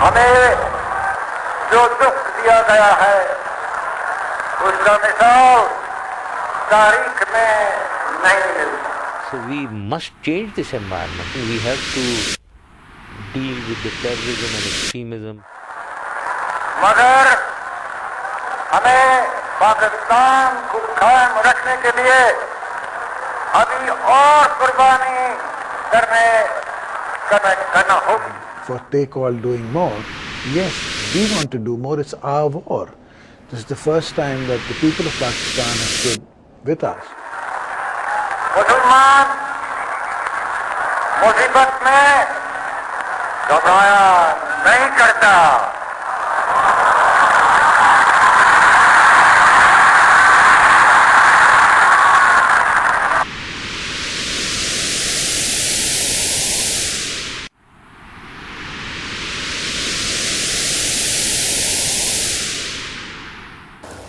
ہمیں جو دکھ دیا گیا ہے اس کا مثال تاریخ میں نہیں ملتا. So we must change this environment. We have to deal with the terrorism and extremism. مگر ہمیں پاکستان کو قائم رکھنے کے لیے ابھی اور قربانی کرنا ہوگی. For they call doing more, yes, we want to do more. It's our war. This is the first time that the people of Pakistan have stood with us. مسلمان مصیبت میں گھبرایا نہیں کرتا.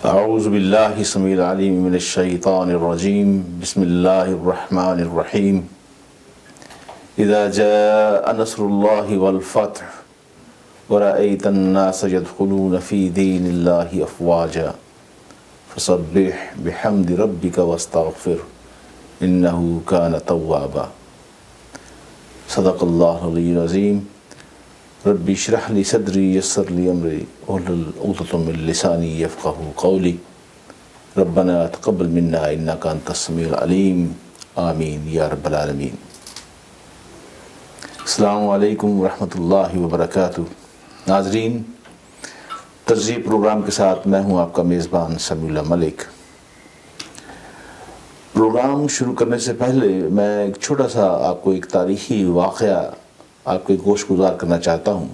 اعوذ باللہ السمیع العلیم من الشیطان الرجیم. بسم اللہ الرحمن الرحیم. اذا جاء نصر اللہ والفتح ورأیت الناس يدخلون فی دین اللہ افواجا فسبح بحمد ربک واستغفر انہ کان توابا. صدق اللہ العلی العظیم. ربی اشرح لی صدری یسر لی امری واحلل عقدۃ من لسانی یفقہوا قولی. ربنا تقبل منا انک انت السمیع العلیم. آمین یا رب العالمین. السلام علیکم ورحمۃ اللہ وبرکاتہ. ناظرین، ترجیح پروگرام کے ساتھ میں ہوں آپ کا میزبان سمیع اللہ ملک. پروگرام شروع کرنے سے پہلے میں ایک چھوٹا سا آپ کو ایک تاریخی واقعہ آپ کے گوش گزار کرنا چاہتا ہوں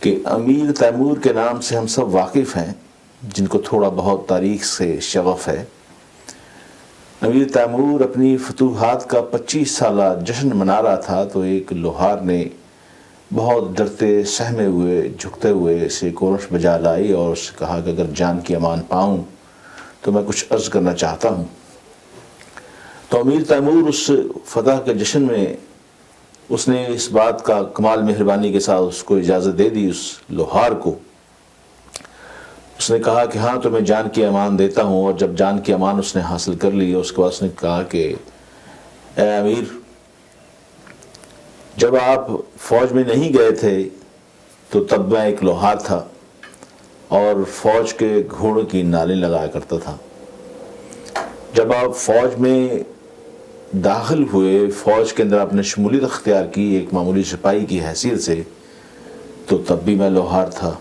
کہ امیر تیمور کے نام سے ہم سب واقف ہیں جن کو تھوڑا بہت تاریخ سے شغف ہے. امیر تیمور اپنی فتوحات کا 25 سالہ جشن منا رہا تھا تو ایک لوہار نے بہت ڈرتے سہمے ہوئے جھکتے ہوئے اسے کورش بجا لائی اور اس سے کہا کہ اگر جان کی امان پاؤں تو میں کچھ عرض کرنا چاہتا ہوں. تو امیر تیمور اس فتح کے جشن میں اس نے اس بات کا کمال مہربانی کے ساتھ اس کو اجازت دے دی. اس لوہار کو اس نے کہا کہ ہاں تو میں جان کی امان دیتا ہوں. اور جب جان کی امان اس نے حاصل کر لی اس کے بعد اس نے کہا کہ اے امیر، جب آپ فوج میں نہیں گئے تھے تو تب میں ایک لوہار تھا اور فوج کے گھوڑوں کی نالیں لگایا کرتا تھا. جب آپ فوج میں داخل ہوئے، فوج کے اندر آپ نے شمولیت اختیار کی ایک معمولی سپاہی کی حیثیت سے، تو تب بھی میں لوہار تھا.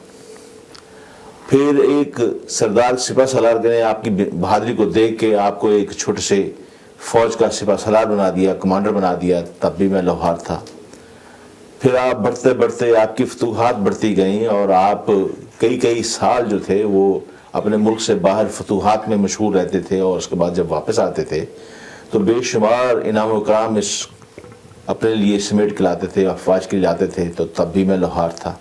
پھر ایک سردار سپہ سالار نے آپ کی بہادری کو دیکھ کے آپ کو ایک چھوٹے سے فوج کا سپہ سالار بنا دیا، کمانڈر بنا دیا، تب بھی میں لوہار تھا. پھر آپ بڑھتے بڑھتے آپ کی فتوحات بڑھتی گئیں اور آپ کئی سال جو تھے وہ اپنے ملک سے باہر فتوحات میں مشغول رہتے تھے اور اس کے بعد جب واپس آتے تھے تو بے شمار انعام و کرام اپنے لیے سمیٹ کے لاتے تھے، افواج کے لیے لاتے تھے، تو تب بھی میں لوہار تھا.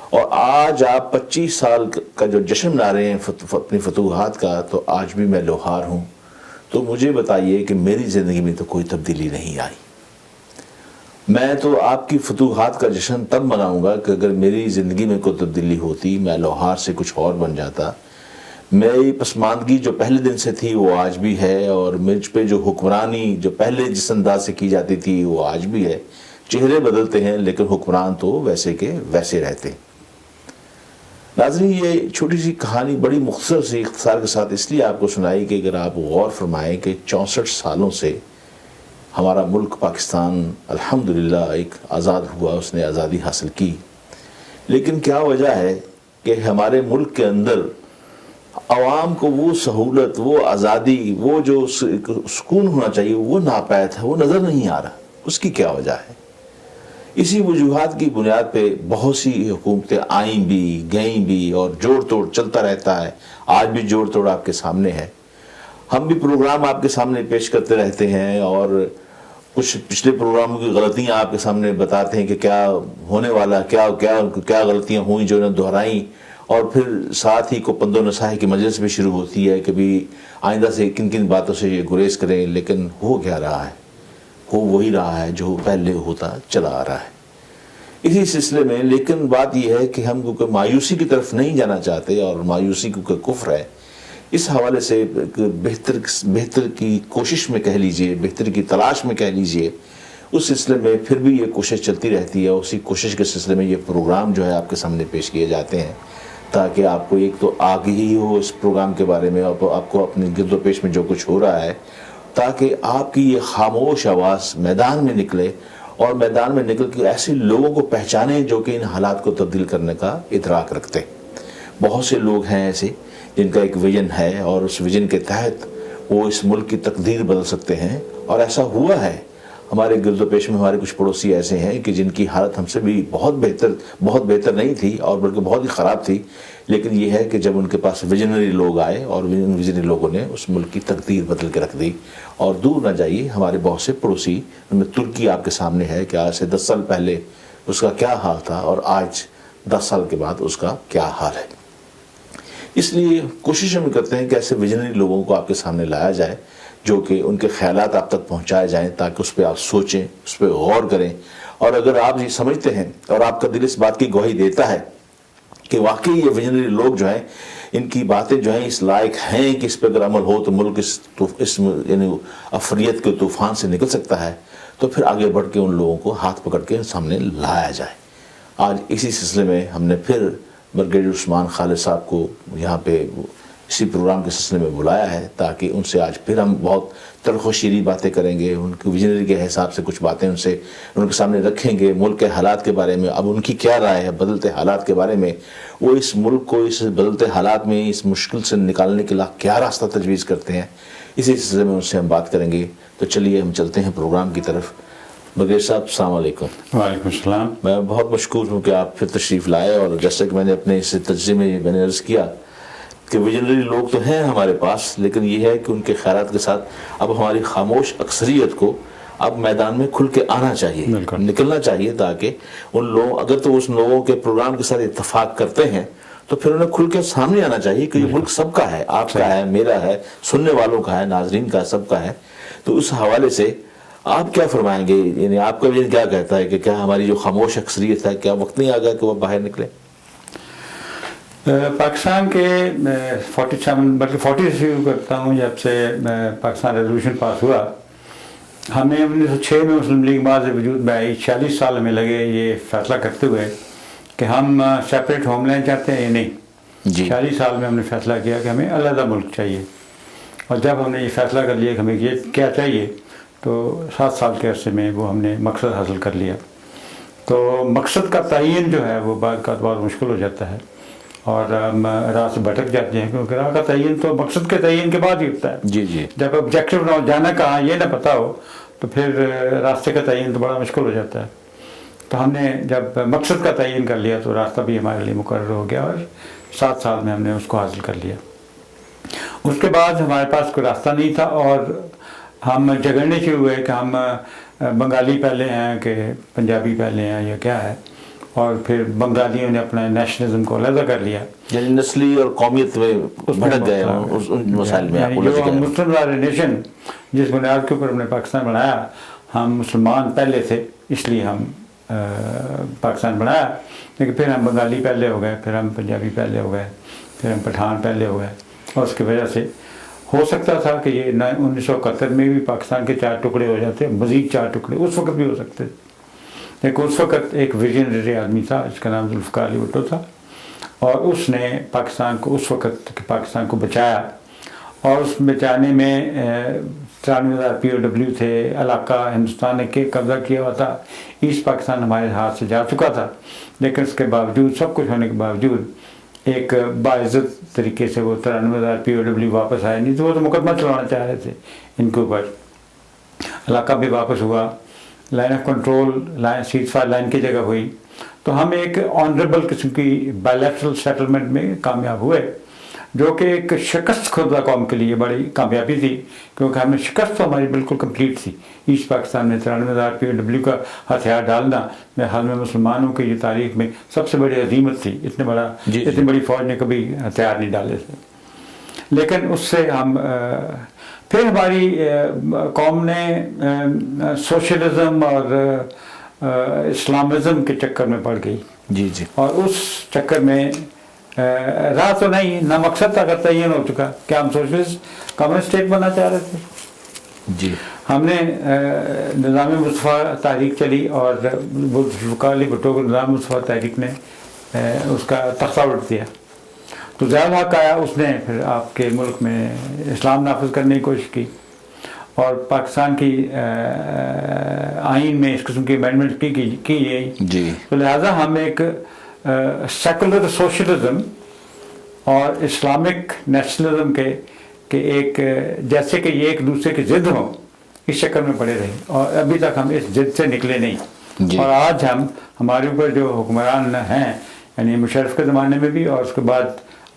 اور آج آپ 25 سال کا جو جشن منا رہے ہیں اپنی فتوحات کا، تو آج بھی میں لوہار ہوں. تو مجھے بتائیے کہ میری زندگی میں تو کوئی تبدیلی نہیں آئی. میں تو آپ کی فتوحات کا جشن تب مناؤں گا کہ اگر میری زندگی میں کوئی تبدیلی ہوتی، میں لوہار سے کچھ اور بن جاتا. میری پسماندگی جو پہلے دن سے تھی وہ آج بھی ہے، اور مجھ پہ جو حکمرانی جو پہلے جس انداز سے کی جاتی تھی وہ آج بھی ہے. چہرے بدلتے ہیں لیکن حکمران تو ویسے کے ویسے رہتے. ناظرین، یہ چھوٹی سی کہانی بڑی مختصر سی اختصار کے ساتھ اس لیے آپ کو سنائی کہ اگر آپ غور فرمائیں کہ 64 سالوں سے ہمارا ملک پاکستان الحمدللہ ایک آزاد ہوا، اس نے آزادی حاصل کی، لیکن کیا وجہ ہے کہ ہمارے ملک کے اندر عوام کو وہ سہولت، وہ آزادی، وہ جو سکون ہونا چاہیے وہ ناپید ہے، وہ نظر نہیں آ رہا. اس کی کیا وجہ ہے؟ اسی وجوہات کی بنیاد پہ بہت سی حکومتیں آئیں بھی گئیں بھی اور جوڑ توڑ چلتا رہتا ہے. آج بھی جوڑ توڑ آپ کے سامنے ہے. ہم بھی پروگرام آپ کے سامنے پیش کرتے رہتے ہیں اور کچھ پچھلے پروگراموں کی غلطیاں آپ کے سامنے بتاتے ہیں کہ کیا ہونے والا، کیا غلطیاں ہوئیں جو انہوں نے دہرائیں. اور پھر ساتھ ہی کو پند و نصیحت کی مجلس بھی شروع ہوتی ہے کہ بھی آئندہ سے کن کن باتوں سے یہ گریز کریں. لیکن ہو کیا رہا ہے؟ ہو وہی رہا ہے جو پہلے ہوتا چلا آ رہا ہے. اسی سلسلے میں لیکن بات یہ ہے کہ ہم کیونکہ مایوسی کی طرف نہیں جانا چاہتے اور مایوسی کیونکہ کفر ہے، اس حوالے سے بہتر کی کوشش میں کہہ لیجئے، بہتر کی تلاش میں کہہ لیجئے، اس سلسلے میں پھر بھی یہ کوشش چلتی رہتی ہے. اسی کوشش کے سلسلے میں یہ پروگرام جو ہے آپ کے سامنے پیش کیے جاتے ہیں تاکہ آپ کو ایک تو آگہی ہو اس پروگرام کے بارے میں، آپ کو اپنے گرد و پیش میں جو کچھ ہو رہا ہے، تاکہ آپ کی یہ خاموش آواز میدان میں نکلے اور میدان میں نکل کے ایسے لوگوں کو پہچانیں جو کہ ان حالات کو تبدیل کرنے کا ادراک رکھتے ہیں. بہت سے لوگ ہیں ایسے جن کا ایک ویژن ہے اور اس ویژن کے تحت وہ اس ملک کی تقدیر بدل سکتے ہیں، اور ایسا ہوا ہے. ہمارے گرد و پیش میں ہمارے کچھ پڑوسی ایسے ہیں کہ جن کی حالت ہم سے بھی بہت بہتر نہیں تھی اور بلکہ بہت ہی خراب تھی، لیکن یہ ہے کہ جب ان کے پاس ویژنری لوگ آئے اور ان ویژنری لوگوں نے اس ملک کی تقدیر بدل کے رکھ دی. اور دور نہ جائیے، ہمارے بہت سے پڑوسی میں ترکی آپ کے سامنے ہے کہ آج سے 10 سال پہلے اس کا کیا حال تھا اور آج 10 سال کے بعد اس کا کیا حال ہے. اس لیے کوشش ہم کرتے ہیں کہ ایسے ویژنری لوگوں کو آپ کے سامنے لایا جائے جو کہ ان کے خیالات آپ تک پہنچائے جائیں تاکہ اس پہ آپ سوچیں، اس پہ غور کریں. اور اگر آپ یہ سمجھتے ہیں اور آپ کا دل اس بات کی گواہی دیتا ہے کہ واقعی یہ ویژنری لوگ جو ہیں ان کی باتیں جو ہیں اس لائق ہیں کہ اس پہ اگر عمل ہو تو ملک اس یعنی افریت کے طوفان سے نکل سکتا ہے، تو پھر آگے بڑھ کے ان لوگوں کو ہاتھ پکڑ کے سامنے لایا جائے. آج اسی سلسلے میں ہم نے پھر بریگیڈیئر عثمان خالد صاحب کو یہاں پہ اسی پروگرام کے سلسلے میں بلایا ہے تاکہ ان سے آج پھر ہم بہت تلخ و شیریں باتیں کریں گے. ان کی ویژنری کے حساب سے کچھ باتیں ان کے سامنے رکھیں گے، ملک کے حالات کے بارے میں. اب ان کی کیا رائے ہے بدلتے حالات کے بارے میں، وہ اس ملک کو اس بدلتے حالات میں اس مشکل سے نکالنے کے لیے کیا راستہ تجویز کرتے ہیں. اسی سلسلے میں ان سے ہم بات کریں گے. تو چلیے ہم چلتے ہیں پروگرام کی طرف. بغیر صاحب السلام علیکم. وعلیکم السلام. میں بہت مشکور ہوں کہ آپ پھر تشریف لائے، اور جیسا کہ میں نے اپنے اس تجزیے میں نے عرض کیا کہ ویژنری لوگ تو ہیں ہمارے پاس، لیکن یہ ہے کہ ان کے خیالات کے ساتھ اب ہماری خاموش اکثریت کو اب میدان میں کھل کے آنا چاہیے، نکلنا چاہیے، تاکہ ان لوگوں اگر تو اس لوگوں کے پروگرام کے ساتھ اتفاق کرتے ہیں تو پھر انہیں کھل کے سامنے آنا چاہیے کہ یہ ملک سب کا ہے، آپ کا ہے، میرا ہے، سننے والوں کا ہے، ناظرین کا، سب کا ہے. تو اس حوالے سے آپ کیا فرمائیں گے؟ یعنی آپ کا ویژن کیا کہتا ہے کہ کیا ہماری جو خاموش اکثریت ہے کیا وقت نہیں آ گیا کہ وہ باہر نکلے؟ پاکستان کے 47 بلکہ 40 سے شروع کرتا ہوں. جب سے پاکستان ریزولوشن پاس ہوا، ہم نے 1906 میں مسلم لیگ بعد وجود میں آئی. 46 سال ہمیں لگے یہ فیصلہ کرتے ہوئے کہ ہم سیپریٹ ہوم لینڈ چاہتے ہیں یا نہیں. 46 سال میں ہم نے فیصلہ کیا کہ ہمیں علیحدہ ملک چاہیے. اور جب ہم نے یہ فیصلہ کر لیا کہ ہمیں یہ کیا چاہیے، تو 7 سال کے عرصے میں وہ ہم نے مقصد حاصل کر لیا. تو مقصد کا تعین جو ہے وہ بعد کا بہت مشکل ہو جاتا ہے اور ہم راہ سے بھٹک جاتے ہیں، کیونکہ راہ کا تعین تو مقصد کے تعین کے بعد ہی ہوتا ہے. جی جب آبجیکٹو نہ جانا کہاں یہ نہ پتہ ہو تو پھر راستے کا تعین تو بڑا مشکل ہو جاتا ہے. تو ہم نے جب مقصد کا تعین کر لیا تو راستہ بھی ہمارے لیے مقرر ہو گیا، اور 7 سال میں ہم نے اس کو حاصل کر لیا. اس کے بعد ہمارے پاس کوئی راستہ نہیں تھا اور ہم جھگڑنے شروع ہوئے کہ ہم بنگالی پہلے ہیں کہ پنجابی پہلے ہیں یا کیا ہے. اور پھر بنگالیوں نے اپنا نیشنلزم کو علیحدہ کر لیا، یعنی نسلی اور قومیت میں بھٹک گئے ان مسائل میں. جو ہم مسلم نیشن جس بنیاد کے اوپر ہم نے پاکستان بنایا، ہم مسلمان پہلے تھے اس لیے ہم پاکستان بنایا، لیکن پھر ہم بنگالی پہلے ہو گئے، پھر ہم پنجابی پہلے ہو گئے، پھر ہم پٹھان پہلے ہو گئے. اور اس کی وجہ سے ہو سکتا تھا کہ یہ 1971 میں بھی پاکستان کے 4 ٹکڑے ہو جاتے، مزید 4 ٹکڑے اس وقت بھی ہو سکتے تھے. لیکن اس وقت ایک ویژنری آدمی تھا جس کا نام ذوالفقار علی بھٹو تھا، اور اس نے پاکستان کو اس وقت پاکستان کو بچایا. اور اس بچانے میں 93,000 POW تھے، علاقہ ہندوستان نے قبضہ کیا ہوا تھا، ایسٹ پاکستان ہمارے ہاتھ سے جا چکا تھا. لیکن اس کے باوجود، سب کچھ ہونے کے باوجود، ایک باعزت طریقے سے وہ 93,000 POW واپس آئے. نہیں تو وہ تو مقدمہ چلانا چاہ رہے تھے ان کے اوپر. علاقہ بھی واپس ہوا، line of control cease fire line کی جگہ ہوئی. تو ہم ایک آنریبل قسم کی بائیلیٹرل سیٹلمنٹ میں کامیاب ہوئے، جو کہ ایک شکست خوردہ قوم کے لیے بڑی کامیابی تھی، کیونکہ ہمیں شکست تو ہماری بالکل کمپلیٹ تھی. ایسٹ پاکستان میں 93,000 POW کا ہتھیار ڈالنا میرے حال میں مسلمانوں کی یہ تاریخ میں سب سے بڑی عظیمت تھی. اتنی بڑی فوج نے کبھی ہتھیار نہیں ڈالے تھے. لیکن اس سے ہم پھر ہماری قوم نے سوشلزم اور اسلامزم کے چکر میں پڑ گئی جی جی اور اس چکر میں راہ تو نہیں نہ مقصد تھا اگر تعین ہو چکا کہ ہم سوشلسٹ کمیونسٹ اسٹیٹ بننا چاہ رہے تھے. جی ہم نے نظام مصطفیٰ تحریک چلی اور ذوالفقار علی بھٹو کو نظام مصطفیٰ تحریک نے اس کا تختہ الٹ دیا. تو ضیاء الحق آیا, اس نے پھر آپ کے ملک میں اسلام نافذ کرنے کی کوشش کی اور پاکستان کی آئین میں اس قسم کی امینڈمنٹ کی گئی. جی تو لہٰذا ہم ایک سیکولر سوشلزم اور اسلامک نیشنلزم کے ایک جیسے کہ یہ ایک دوسرے کی ضد ہوں اس چکر میں پڑے رہے اور ابھی تک ہم اس ضد سے نکلے نہیں. جی. اور آج ہمارے اوپر جو حکمران ہیں یعنی مشرف کے زمانے میں بھی اور اس کے بعد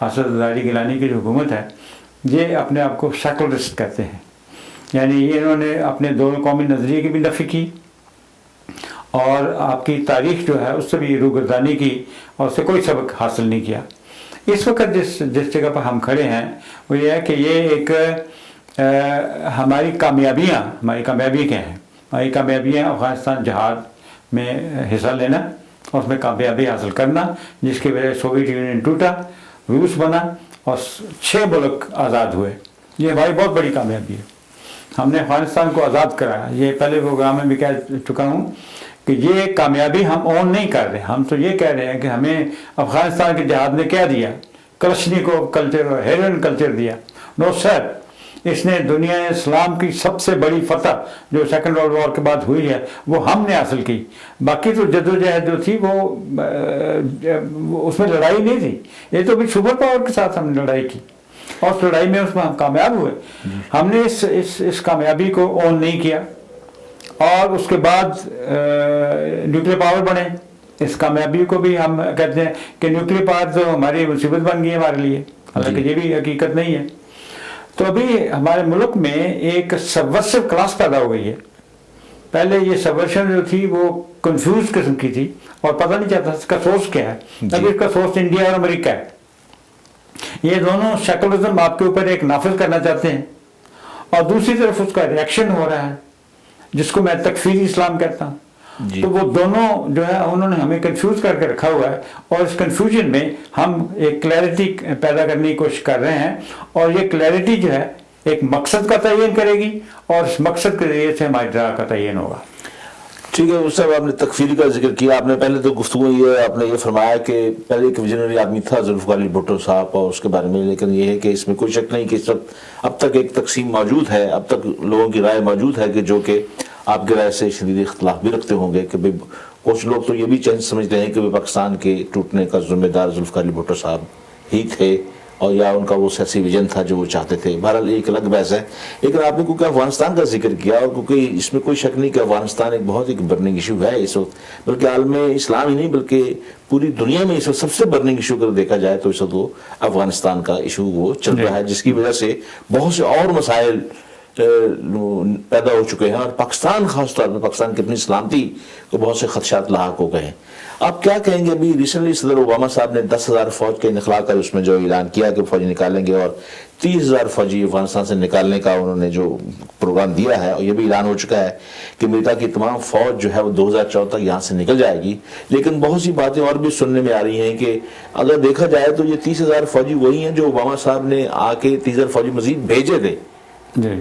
اسد زرداری گیلانی کی جو حکومت ہے یہ اپنے آپ کو سیکولرسٹ کہتے ہیں. یعنی انہوں نے اپنے دور قومی نظریے کی بھی نفی کی اور آپ کی تاریخ جو ہے اس سے بھی روگردانی کی اور اس سے کوئی سبق حاصل نہیں کیا. اس وقت جس جگہ پر ہم کھڑے ہیں وہ یہ ہے کہ یہ ایک ہماری کامیابیاں کیا ہیں؟ ہماری کامیابیاں افغانستان جہاد میں حصہ لینا اور اس میں کامیابی حاصل کرنا جس کی وجہ سے سوویت یونین ٹوٹا, روس بنا اور 6 ملک آزاد ہوئے. یہ ہماری بہت بڑی کامیابی ہے. ہم نے افغانستان کو آزاد کرایا. یہ پہلے پروگرام میں بھی کہہ چکا ہوں کہ یہ کامیابی ہم اون نہیں کر رہے. ہم تو یہ کہہ رہے ہیں کہ ہمیں افغانستان کے جہاد نے کیا دیا, کلشنیکوف کلچر اور ہیروئن کلچر دیا. نو سر, اس نے دنیا اسلام کی سب سے بڑی فتح جو سیکنڈ ورلڈ وار کے بعد ہوئی ہے وہ ہم نے حاصل کی. باقی تو جدوجہد جو تھی وہ اس میں لڑائی نہیں تھی. یہ تو بھی سپر پاور کے ساتھ ہم نے لڑائی کی اور اس لڑائی میں اس میں ہم کامیاب ہوئے. ہم نے اس کامیابی کو اون نہیں کیا اور اس کے بعد نیوکلیر پاور بنے. اس کامیابی کو بھی ہم کہتے ہیں کہ نیوکلیر پاور تو ہماری مصیبت بن گئی ہے ہمارے لیے, حالانکہ یہ بھی حقیقت نہیں ہے. تو ابھی ہمارے ملک میں ایک سبورسو کلاس پیدا ہو گئی ہے. پہلے یہ سبورشن جو تھی وہ کنفیوز قسم کی تھی اور پتہ نہیں چلتا اس کا سورس کیا ہے. ابھی اس کا سورس انڈیا اور امریکہ ہے. یہ دونوں سیکولرزم آپ کے اوپر ایک نافذ کرنا چاہتے ہیں اور دوسری طرف اس کا ریئیکشن ہو رہا ہے جس کو میں تکفیری اسلام کہتا ہوں. تو وہ دونوں جو ہے انہوں نے ہمیں کنفیوز کر کے رکھا ہوا ہے اور اس کنفیوژن میں ہم ایک کلیئرٹی پیدا کرنے کی کوشش کر رہے ہیں اور یہ کلیئرٹی جو ہے ایک مقصد کا تعین کرے گی اور اس مقصد کے ذریعے سے ہماری راہ کا تعین ہوگا. ٹھیک ہے صاحب, آپ نے تکفیری کا ذکر کیا. آپ نے پہلے تو گفتگو آپ نے یہ فرمایا کہ پہلے ایک ویژنری آدمی تھا ذوالفقار علی بھٹو صاحب اور اس کے بارے میں, لیکن یہ ہے کہ اس میں کوئی شک نہیں کہ اس وقت اب تک ایک تقسیم موجود ہے, اب تک لوگوں کی رائے موجود ہے کہ جو کہ آپ کی رائے سے شدید اختلاف بھی رکھتے ہوں گے کہ کچھ لوگ تو یہ بھی سمجھتے ہیں کہ پاکستان کے ٹوٹنے کا ذمہ دار ذوالفقار علی بھٹو صاحب ہی تھے اور یا ان کا وہ سیاسی ویژن تھا جو وہ چاہتے تھے. بہرحال ایک الگ بحث ہے. لیکن آپ نے کیونکہ افغانستان کا ذکر کیا اور کیونکہ اس میں کوئی شک نہیں کہ افغانستان ایک بہت ایک برننگ ایشو ہے اس وقت, بلکہ عالم اسلام ہی نہیں بلکہ پوری دنیا میں اس وقت سب سے برننگ ایشو اگر دیکھا جائے تو اس وقت وہ افغانستان کا ایشو وہ چل رہا ہے, جس کی وجہ سے بہت سے اور مسائل پیدا ہو چکے ہیں اور پاکستان خاص طور پر پاکستان کی اپنی سلامتی کو بہت سے خدشات لاحق ہو گئے ہیں. آپ کیا کہیں گے؟ ابھی ریسنٹلی صدر اوباما صاحب نے 10,000 فوج کا انخلا کر اس میں جو اعلان کیا کہ فوجی نکالیں گے اور 30,000 فوجی افغانستان سے نکالنے کا انہوں نے جو پروگرام دیا ہے اور یہ بھی اعلان ہو چکا ہے کہ امریکہ کی تمام فوج جو ہے وہ 2014 تک یہاں سے نکل جائے گی. لیکن بہت سی باتیں اور بھی سننے میں آ رہی ہیں کہ اگر دیکھا جائے تو یہ 30,000 فوجی وہی ہیں جو اوباما صاحب نے آ کے 30,000 فوجی مزید بھیجے تھے.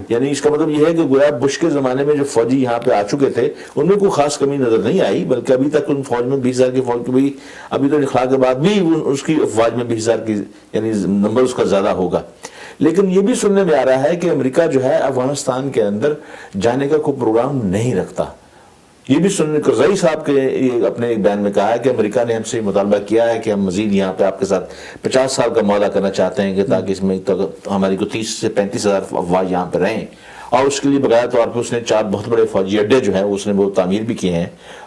یعنی اس کا مطلب یہ ہے کہ گویا بش کے زمانے میں جو فوجی یہاں پہ آ چکے تھے ان میں کوئی خاص کمی نظر نہیں آئی, بلکہ ابھی تک ان فوج میں 20,000 کی فوج بھی ابھی تو انخلا کے بعد بھی اس کی افواج میں 20,000 کی یعنی نمبر اس کا زیادہ ہوگا. لیکن یہ بھی سننے میں آ رہا ہے کہ امریکہ جو ہے افغانستان کے اندر جانے کا کوئی پروگرام نہیں رکھتا. یہ بھی سننے کو کرزئی صاحب کے اپنے ایک بیان میں کہا ہے کہ امریکہ نے ہم سے مطالبہ کیا ہے کہ ہم مزید یہاں پہ آپ کے ساتھ 50 سال کا معاہدہ کرنا چاہتے ہیں کہ تاکہ اس میں ہماری کو 30 سے 35,000 افواج یہاں پہ رہیں, اور اس کے لیے بغیر طور پہ اس نے 4 بہت بڑے فوجی اڈے جو ہیں اس نے وہ تعمیر بھی کیے ہیں,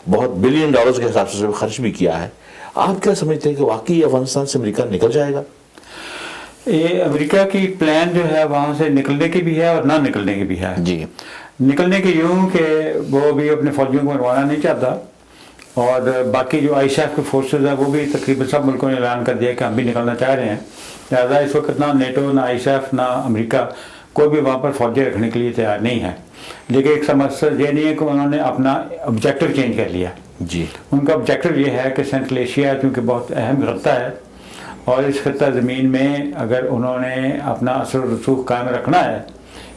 بہت $1 بلین کے حساب سے خرچ بھی کیا ہے. آپ کیا سمجھتے ہیں کہ واقعی افغانستان سے امریکہ نکل جائے گا؟ یہ امریکہ کی پلان جو ہے وہاں سے نکلنے کی بھی ہے اور نہ نکلنے کی بھی ہے. جی, نکلنے کی یوں کہ وہ بھی اپنے فوجیوں کو مروانا نہیں چاہتا اور باقی جو آئی ایف کے فورسز ہیں وہ بھی تقریباً سب ملکوں نے اعلان کر دیا کہ ہم بھی نکلنا چاہ رہے ہیں. لہٰذا اس وقت نہ نیٹو نہ آئی ایف نہ امریکہ کوئی بھی وہاں پر فوجیں رکھنے کے لیے تیار نہیں ہے. لیکن ایک مقصد یہ نہیں ہے کہ انہوں نے اپنا آبجیکٹو چینج کر لیا. جی ان کا آبجیکٹو یہ ہے کہ سینٹرل ایشیا چونکہ بہت اہم خطہ ہے اور اس خطہ زمین میں اگر انہوں نے اپنا اثر و رسوخ قائم رکھنا ہے،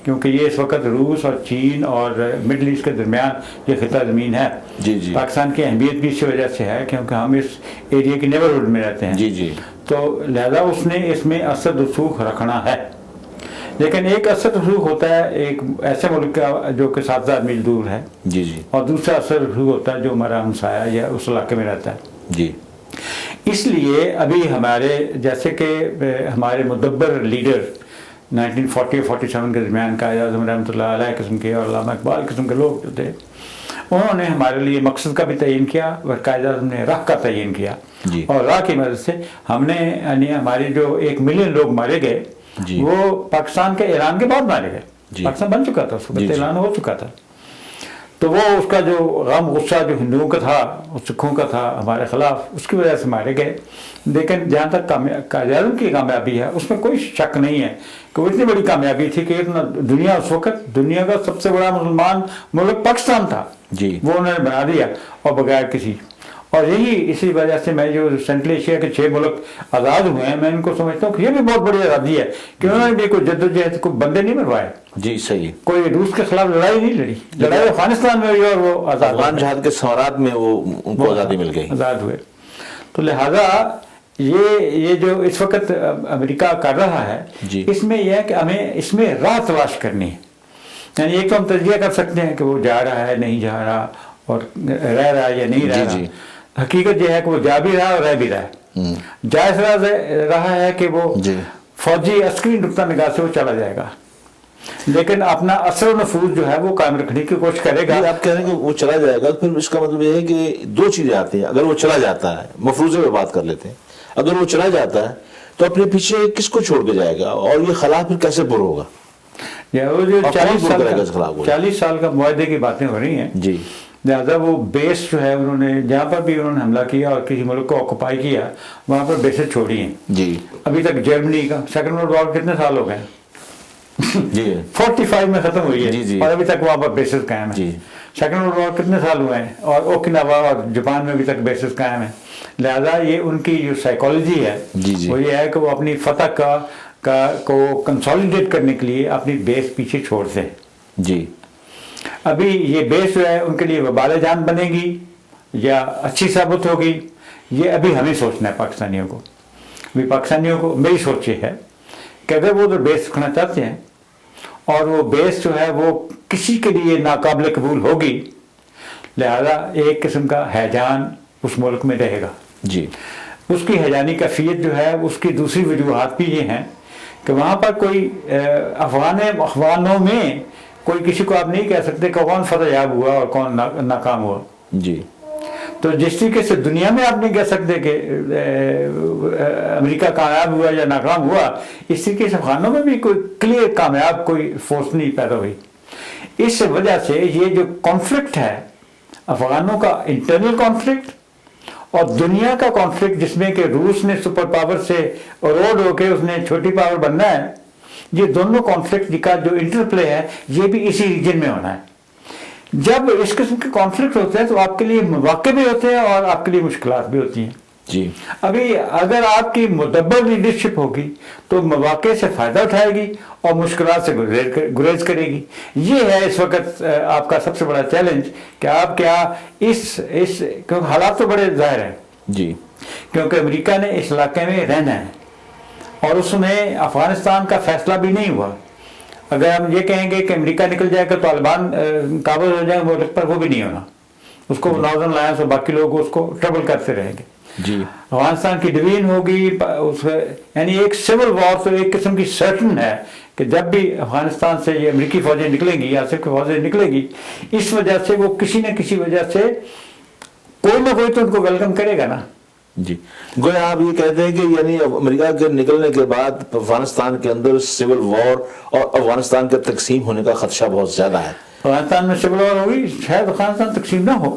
کیونکہ یہ اس وقت روس اور چین اور مڈل ایسٹ کے درمیان یہ خطہ زمین ہے. جی جی پاکستان کی اہمیت بھی اسی وجہ سے ہے کیونکہ ہم اس ایریا کی نیبرہڈ میں رہتے ہیں. جی جی تو لہذا اس نے اس میں اثر رسوخ رکھنا ہے. لیکن ایک اثر رسوخ ہوتا ہے ایک ایسے ملک کا جو کہ 7,000 میل دور ہے، جی جی اور دوسرا اثر رسوخ ہوتا ہے جو ہمارا ہمسایہ یا اس علاقے میں رہتا ہے. جی اس لیے ابھی ہمارے جیسے کہ ہمارے مدبر لیڈر 1940-47 کے درمیان قائد اعظم رحمۃ اللہ علیہ قسم کے اور علامہ اقبال قسم کے لوگ جو تھے، انہوں نے ہمارے لیے مقصد کا بھی تعین کیا اور قائد اعظم نے راہ کا تعین کیا. جی. اور راہ کی مدد سے ہم نے یعنی ہمارے جو 1 ملین لوگ مارے گئے جی. وہ پاکستان کے اعلان کے بعد مارے گئے. جی. پاکستان بن چکا تھا، اس وقت جی. اعلان ہو چکا تھا. تو وہ اس کا جو غم غصہ جو ہندوؤں کا تھا، سکھوں کا تھا ہمارے خلاف، اس کی وجہ سے مارے گئے. لیکن جہاں تک قائد اعظم کی کامیابی ہے اس میں کوئی شک نہیں ہے کہ وہ اتنی بڑی کامیابی تھی کہ اتنا دنیا اس وقت دنیا کا سب سے بڑا مسلمان ملک پاکستان تھا. جی. وہ انہوں نے بنا دیا اور بغیر کسی. اور یہی اسی وجہ سے میں جو سینٹرل ایشیا کے 6 ملک آزاد ہوئے ہیں، میں ان کو سمجھتا ہوں کہ یہ بھی بہت بڑی آزادی ہے کہ انہوں نے بھی کوئی جدوجہد کوئی بندے نہیں مروائے. جی صحیح. کوئی روس کے خلاف لڑائی نہیں لڑی، لڑائی افغانستان میں ہوئی اور وہ آزاد افغان جہاد کے ثمرات میں وہ ان کو آزادی مل گئی، آزاد ہوئے. تو لہذا یہ جو اس وقت امریکہ کر رہا ہے جی. اس میں یہ ہے کہ ہمیں اس میں راہ تلاش کرنی ہے. یعنی ایک تو ہم تجزیہ کر سکتے ہیں کہ وہ جا رہا ہے نہیں جا رہا اور رہ رہا ہے یا نہیں رہ رہا. جی. حقیقت یہ ہے کہ وہ جا بھی رہا ہے اور رہ بھی رہا ہے. جائز رہا ہے کہ وہ جی. فوجی عسکری نقطہ نگاہ سے وہ چلا جائے گا، لیکن اپنا اثر و نفوذ جو ہے وہ قائم رکھنے کی کوشش کرے گا. آپ کہہ رہے ہیں کہ وہ چلا جائے گا، پھر اس کا مطلب یہ ہے کہ 2 چیزیں آتی ہیں. اگر وہ چلا جاتا ہے، مفروضے پہ بات کر لیتے ہیں، اگر وہ چلا جاتا ہے تو اپنے پیچھے کس کو چھوڑ کے جائے گا اور یہ خلا پھر کیسے پر ہوگا؟ وہ جو 40 سال کا معاہدے کی باتیں ہو رہی ہیں، جی. لہٰذا وہ بیس جو ہے انہوں نے جہاں پر بھی انہوں نے حملہ کیا اور کسی ملک کو آکوپائی کیا وہاں پر بیسز چھوڑی ہیں. جی. ابھی تک جرمنی کا سیکنڈ ورلڈ وار کتنے سال ہو گئے؟ جی 45 میں ختم ہوئی ہے. جی جی. اور ابھی تک وہاں پر بیسز قائم ہیں. جی. سیکنڈ ورلڈ وار کتنے سال ہوئے ہیں اور اوکیناوا اور جاپان میں ابھی تک بیسز قائم ہیں. لہذا یہ ان کی جو سائیکالوجی ہے وہ یہ ہے کہ وہ اپنی فتح کو کنسالیڈیٹ کرنے کے لیے اپنی بیس پیچھے چھوڑتے ہیں. جی. ابھی یہ بیس جو ہے ان کے لیے وبال جان بنے گی یا اچھی ثابت ہوگی، یہ ابھی ہمیں سوچنا ہے پاکستانیوں کو. ابھی پاکستانیوں کو میری سوچ یہ ہے کہ اگر وہ بیس رکھنا چاہتے ہیں اور وہ بیس جو ہے وہ کسی کے لیے ناقابل قبول ہوگی، لہذا ایک قسم کا ہیجان اس ملک میں رہے گا. جی. اس کی ہیجانی کیفیت جو ہے اس کی دوسری وجوہات بھی یہ ہیں کہ وہاں پر کوئی افغانوں میں کوئی کسی کو آپ نہیں کہہ سکتے کہ کون فتح یاب ہوا اور کون ناکام ہوا. جی. تو جس طریقے سے دنیا میں آپ نہیں کہہ سکتے کہ امریکہ کامیاب ہوا یا ناکام ہوا، اس طریقے سے افغانوں میں بھی کوئی کلیئر کامیاب کوئی فورس نہیں پیدا ہوئی. اس وجہ سے یہ جو کانفلکٹ ہے افغانوں کا انٹرنل کانفلکٹ اور دنیا کا کانفلکٹ جس میں کہ روس نے سپر پاور سے اروڈ ہو کے اس نے چھوٹی پاور بننا ہے، یہ دونوں کانفلکٹ کا جو انٹرپلے ہے یہ بھی اسی ریجن میں ہونا ہے. جب اس قسم کے کانفلکٹ ہوتے ہیں تو آپ کے لیے مواقع بھی ہوتے ہیں اور آپ کے لیے مشکلات بھی ہوتی ہیں. جی. ابھی اگر آپ کی مدبر لیڈرشپ ہوگی تو مواقع سے فائدہ اٹھائے گی اور مشکلات سے گریز کرے گی. یہ ہے اس وقت آپ کا سب سے بڑا چیلنج کہ آپ کیا کیونکہ حالات تو بڑے ظاہر ہیں. جی. کیونکہ امریکہ نے اس علاقے میں رہنا ہے اور اس میں افغانستان کا فیصلہ بھی نہیں ہوا. اگر ہم یہ کہیں گے کہ امریکہ نکل جائے گا طالبان قابض ہو جائے ملک پر، وہ بھی نہیں ہونا. اس کو ناردرن الائنس اور باقی لوگ اس کو ٹربل کرتے رہیں گے. جی. افغانستان کی ڈویژن ہوگی یعنی ایک سول وار تو ایک قسم کی سرٹن ہے کہ جب بھی افغانستان سے یہ امریکی فوجیں نکلیں گی یا صرف فوجیں نکلیں گی، اس وجہ سے وہ کسی نہ کسی وجہ سے کوئی نہ کوئی تو ان کو ویلکم کرے گا نا. جی. گویا آپ یہ کہتے ہیں کہ یعنی امریکہ کے نکلنے کے بعد افغانستان کے اندر سول وار اور افغانستان کے تقسیم ہونے کا خدشہ بہت زیادہ ہے. افغانستان میں سول وار ہوگی، شاید افغانستان تقسیم نہ ہو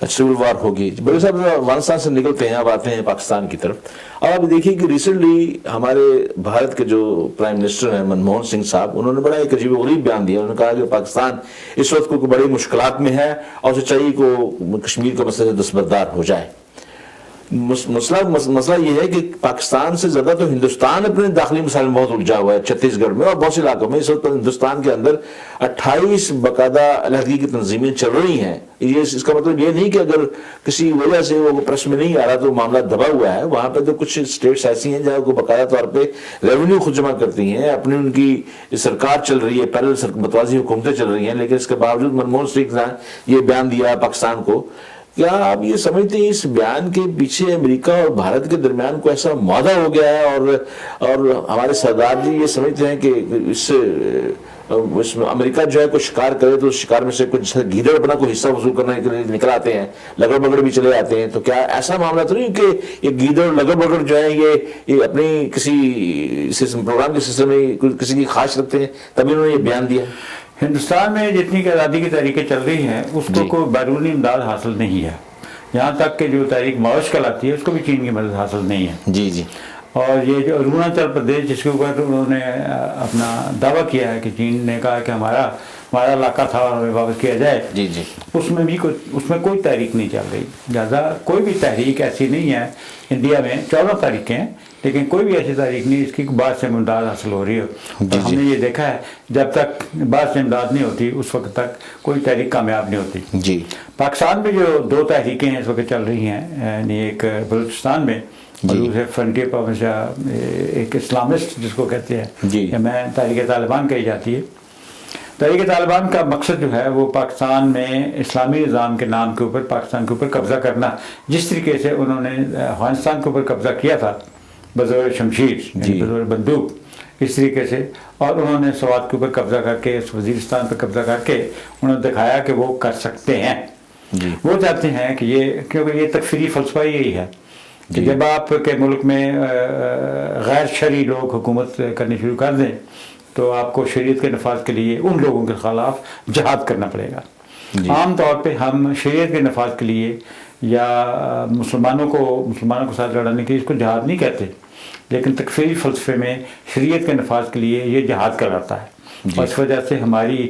سول وار ہوگی. بڑے صاحب افغانستان سے نکلتے ہیں، اب آتے ہیں پاکستان کی طرف. اب آپ دیکھیے کہ ریسنٹلی ہمارے بھارت کے جو پرائم منسٹر ہیں منموہن سنگھ صاحب، انہوں نے بڑا ایک عجیب و غریب بیان دیا. انہوں نے کہا کہ پاکستان اس وقت کو بڑی مشکلات میں ہے اور سچائی کو کشمیر کے مسئلے سے دستبردار ہو جائے. مسئلہ یہ ہے کہ پاکستان سے زیادہ تو ہندوستان اپنے داخلی مسائل میں بہت الجھا ہوا ہے. چھتیس گڑھ میں اور بہت سے علاقوں میں اس وقت ہندوستان کے اندر 28 باقاعدہ علیحدگی کی تنظیمیں چل رہی ہیں. اس کا مطلب یہ نہیں کہ اگر کسی وجہ سے وہ پریس میں نہیں آ رہا تو معاملہ دبا ہوا ہے. وہاں پہ تو کچھ اسٹیٹس ایسی ہیں جہاں کو باقاعدہ طور پہ ریونیو خود جمع کرتی ہیں، اپنی ان کی سرکار چل رہی ہے، پیرل متوازی حکومتیں چل رہی ہیں، لیکن اس کے باوجود منموہن سنگھ نے یہ بیان دیا پاکستان کو. کیا آپ یہ سمجھتے ہیں اس بیان کے پیچھے امریکہ اور بھارت کے درمیان کو ایسا معاہدہ ہو گیا ہے اور ہمارے سردار جی یہ سمجھتے ہیں کہ اس میں امریکہ جو ہے کوئی شکار کرے تو اس شکار میں سے کچھ گیدڑ اپنا کوئی حصہ وصول کرنے کے لیے نکل آتے ہیں، لگڑ بگڑ بھی چلے آتے ہیں؟ تو کیا ایسا معاملہ تو نہیں کہ یہ گیدڑ لگڑ بگڑ جو ہے یہ اپنی کسی پروگرام کے سلسلے میں کسی کی خواہش رکھتے ہیں تبھی انہوں نے یہ بیان دیا؟ ہندوستان میں جتنی کہ آزادی کی تحریکیں چل رہی ہیں اس کو کوئی بیرونی امداد حاصل نہیں ہے. یہاں تک کہ جو تحریک ماوش کہلاتی ہے اس کو بھی چین کی مدد حاصل نہیں ہے. جی جی. اور یہ جو اروناچل پردیش جس کے اوپر انہوں نے اپنا دعویٰ کیا ہے کہ چین نے کہا کہ ہمارا علاقہ تھا اور ہمیں واپس کیا جائے، جی جی، اس میں کوئی تحریک نہیں چل رہی. لہٰذا کوئی بھی تحریک ایسی نہیں ہے. انڈیا میں 14 تحریکیں ہیں لیکن کوئی بھی ایسی تحریک نہیں اس کی بعد سے امداد حاصل ہو رہی ہو. ہم نے یہ دیکھا ہے جب تک بعد سے امداد نہیں ہوتی اس وقت تک کوئی تحریک کامیاب نہیں ہوتی. جی. پاکستان میں جو 2 تحریکیں ہیں اس وقت چل رہی ہیں، یعنی ایک بلوچستان میں دوسرے فرنٹیئر پروونس یا ایک اسلامسٹ جس کو کہتے ہیں، یا میں تحریک طالبان کہی جاتی ہے. تحریک طالبان کا مقصد جو ہے وہ پاکستان میں اسلامی نظام کے نام کے اوپر پاکستان کے اوپر قبضہ کرنا، جس طریقے سے انہوں نے افغانستان کے اوپر قبضہ کیا تھا بزور شمشیر، یعنی بزور بندوق، اس طریقے سے، اور انہوں نے سوات کے اوپر قبضہ کر کے وزیرستان پہ قبضہ کر کے انہوں نے دکھایا کہ وہ کر سکتے ہیں. وہ چاہتے ہیں کہ کیونکہ یہ تکفیری فلسفہ یہی ہے کہ جب آپ کے ملک میں غیر شرعی لوگ حکومت کرنی شروع کر دیں تو آپ کو شریعت کے نفاذ کے لیے ان لوگوں کے خلاف جہاد کرنا پڑے گا. عام طور پہ ہم شریعت کے نفاذ کے لیے یا مسلمانوں کو ساتھ لڑانے کے لیے اس کو جہاد نہیں کہتے، لیکن تکفیری فلسفے میں شریعت کے نفاذ کے لیے یہ جہاد کراتا ہے. اور اس وجہ سے ہماری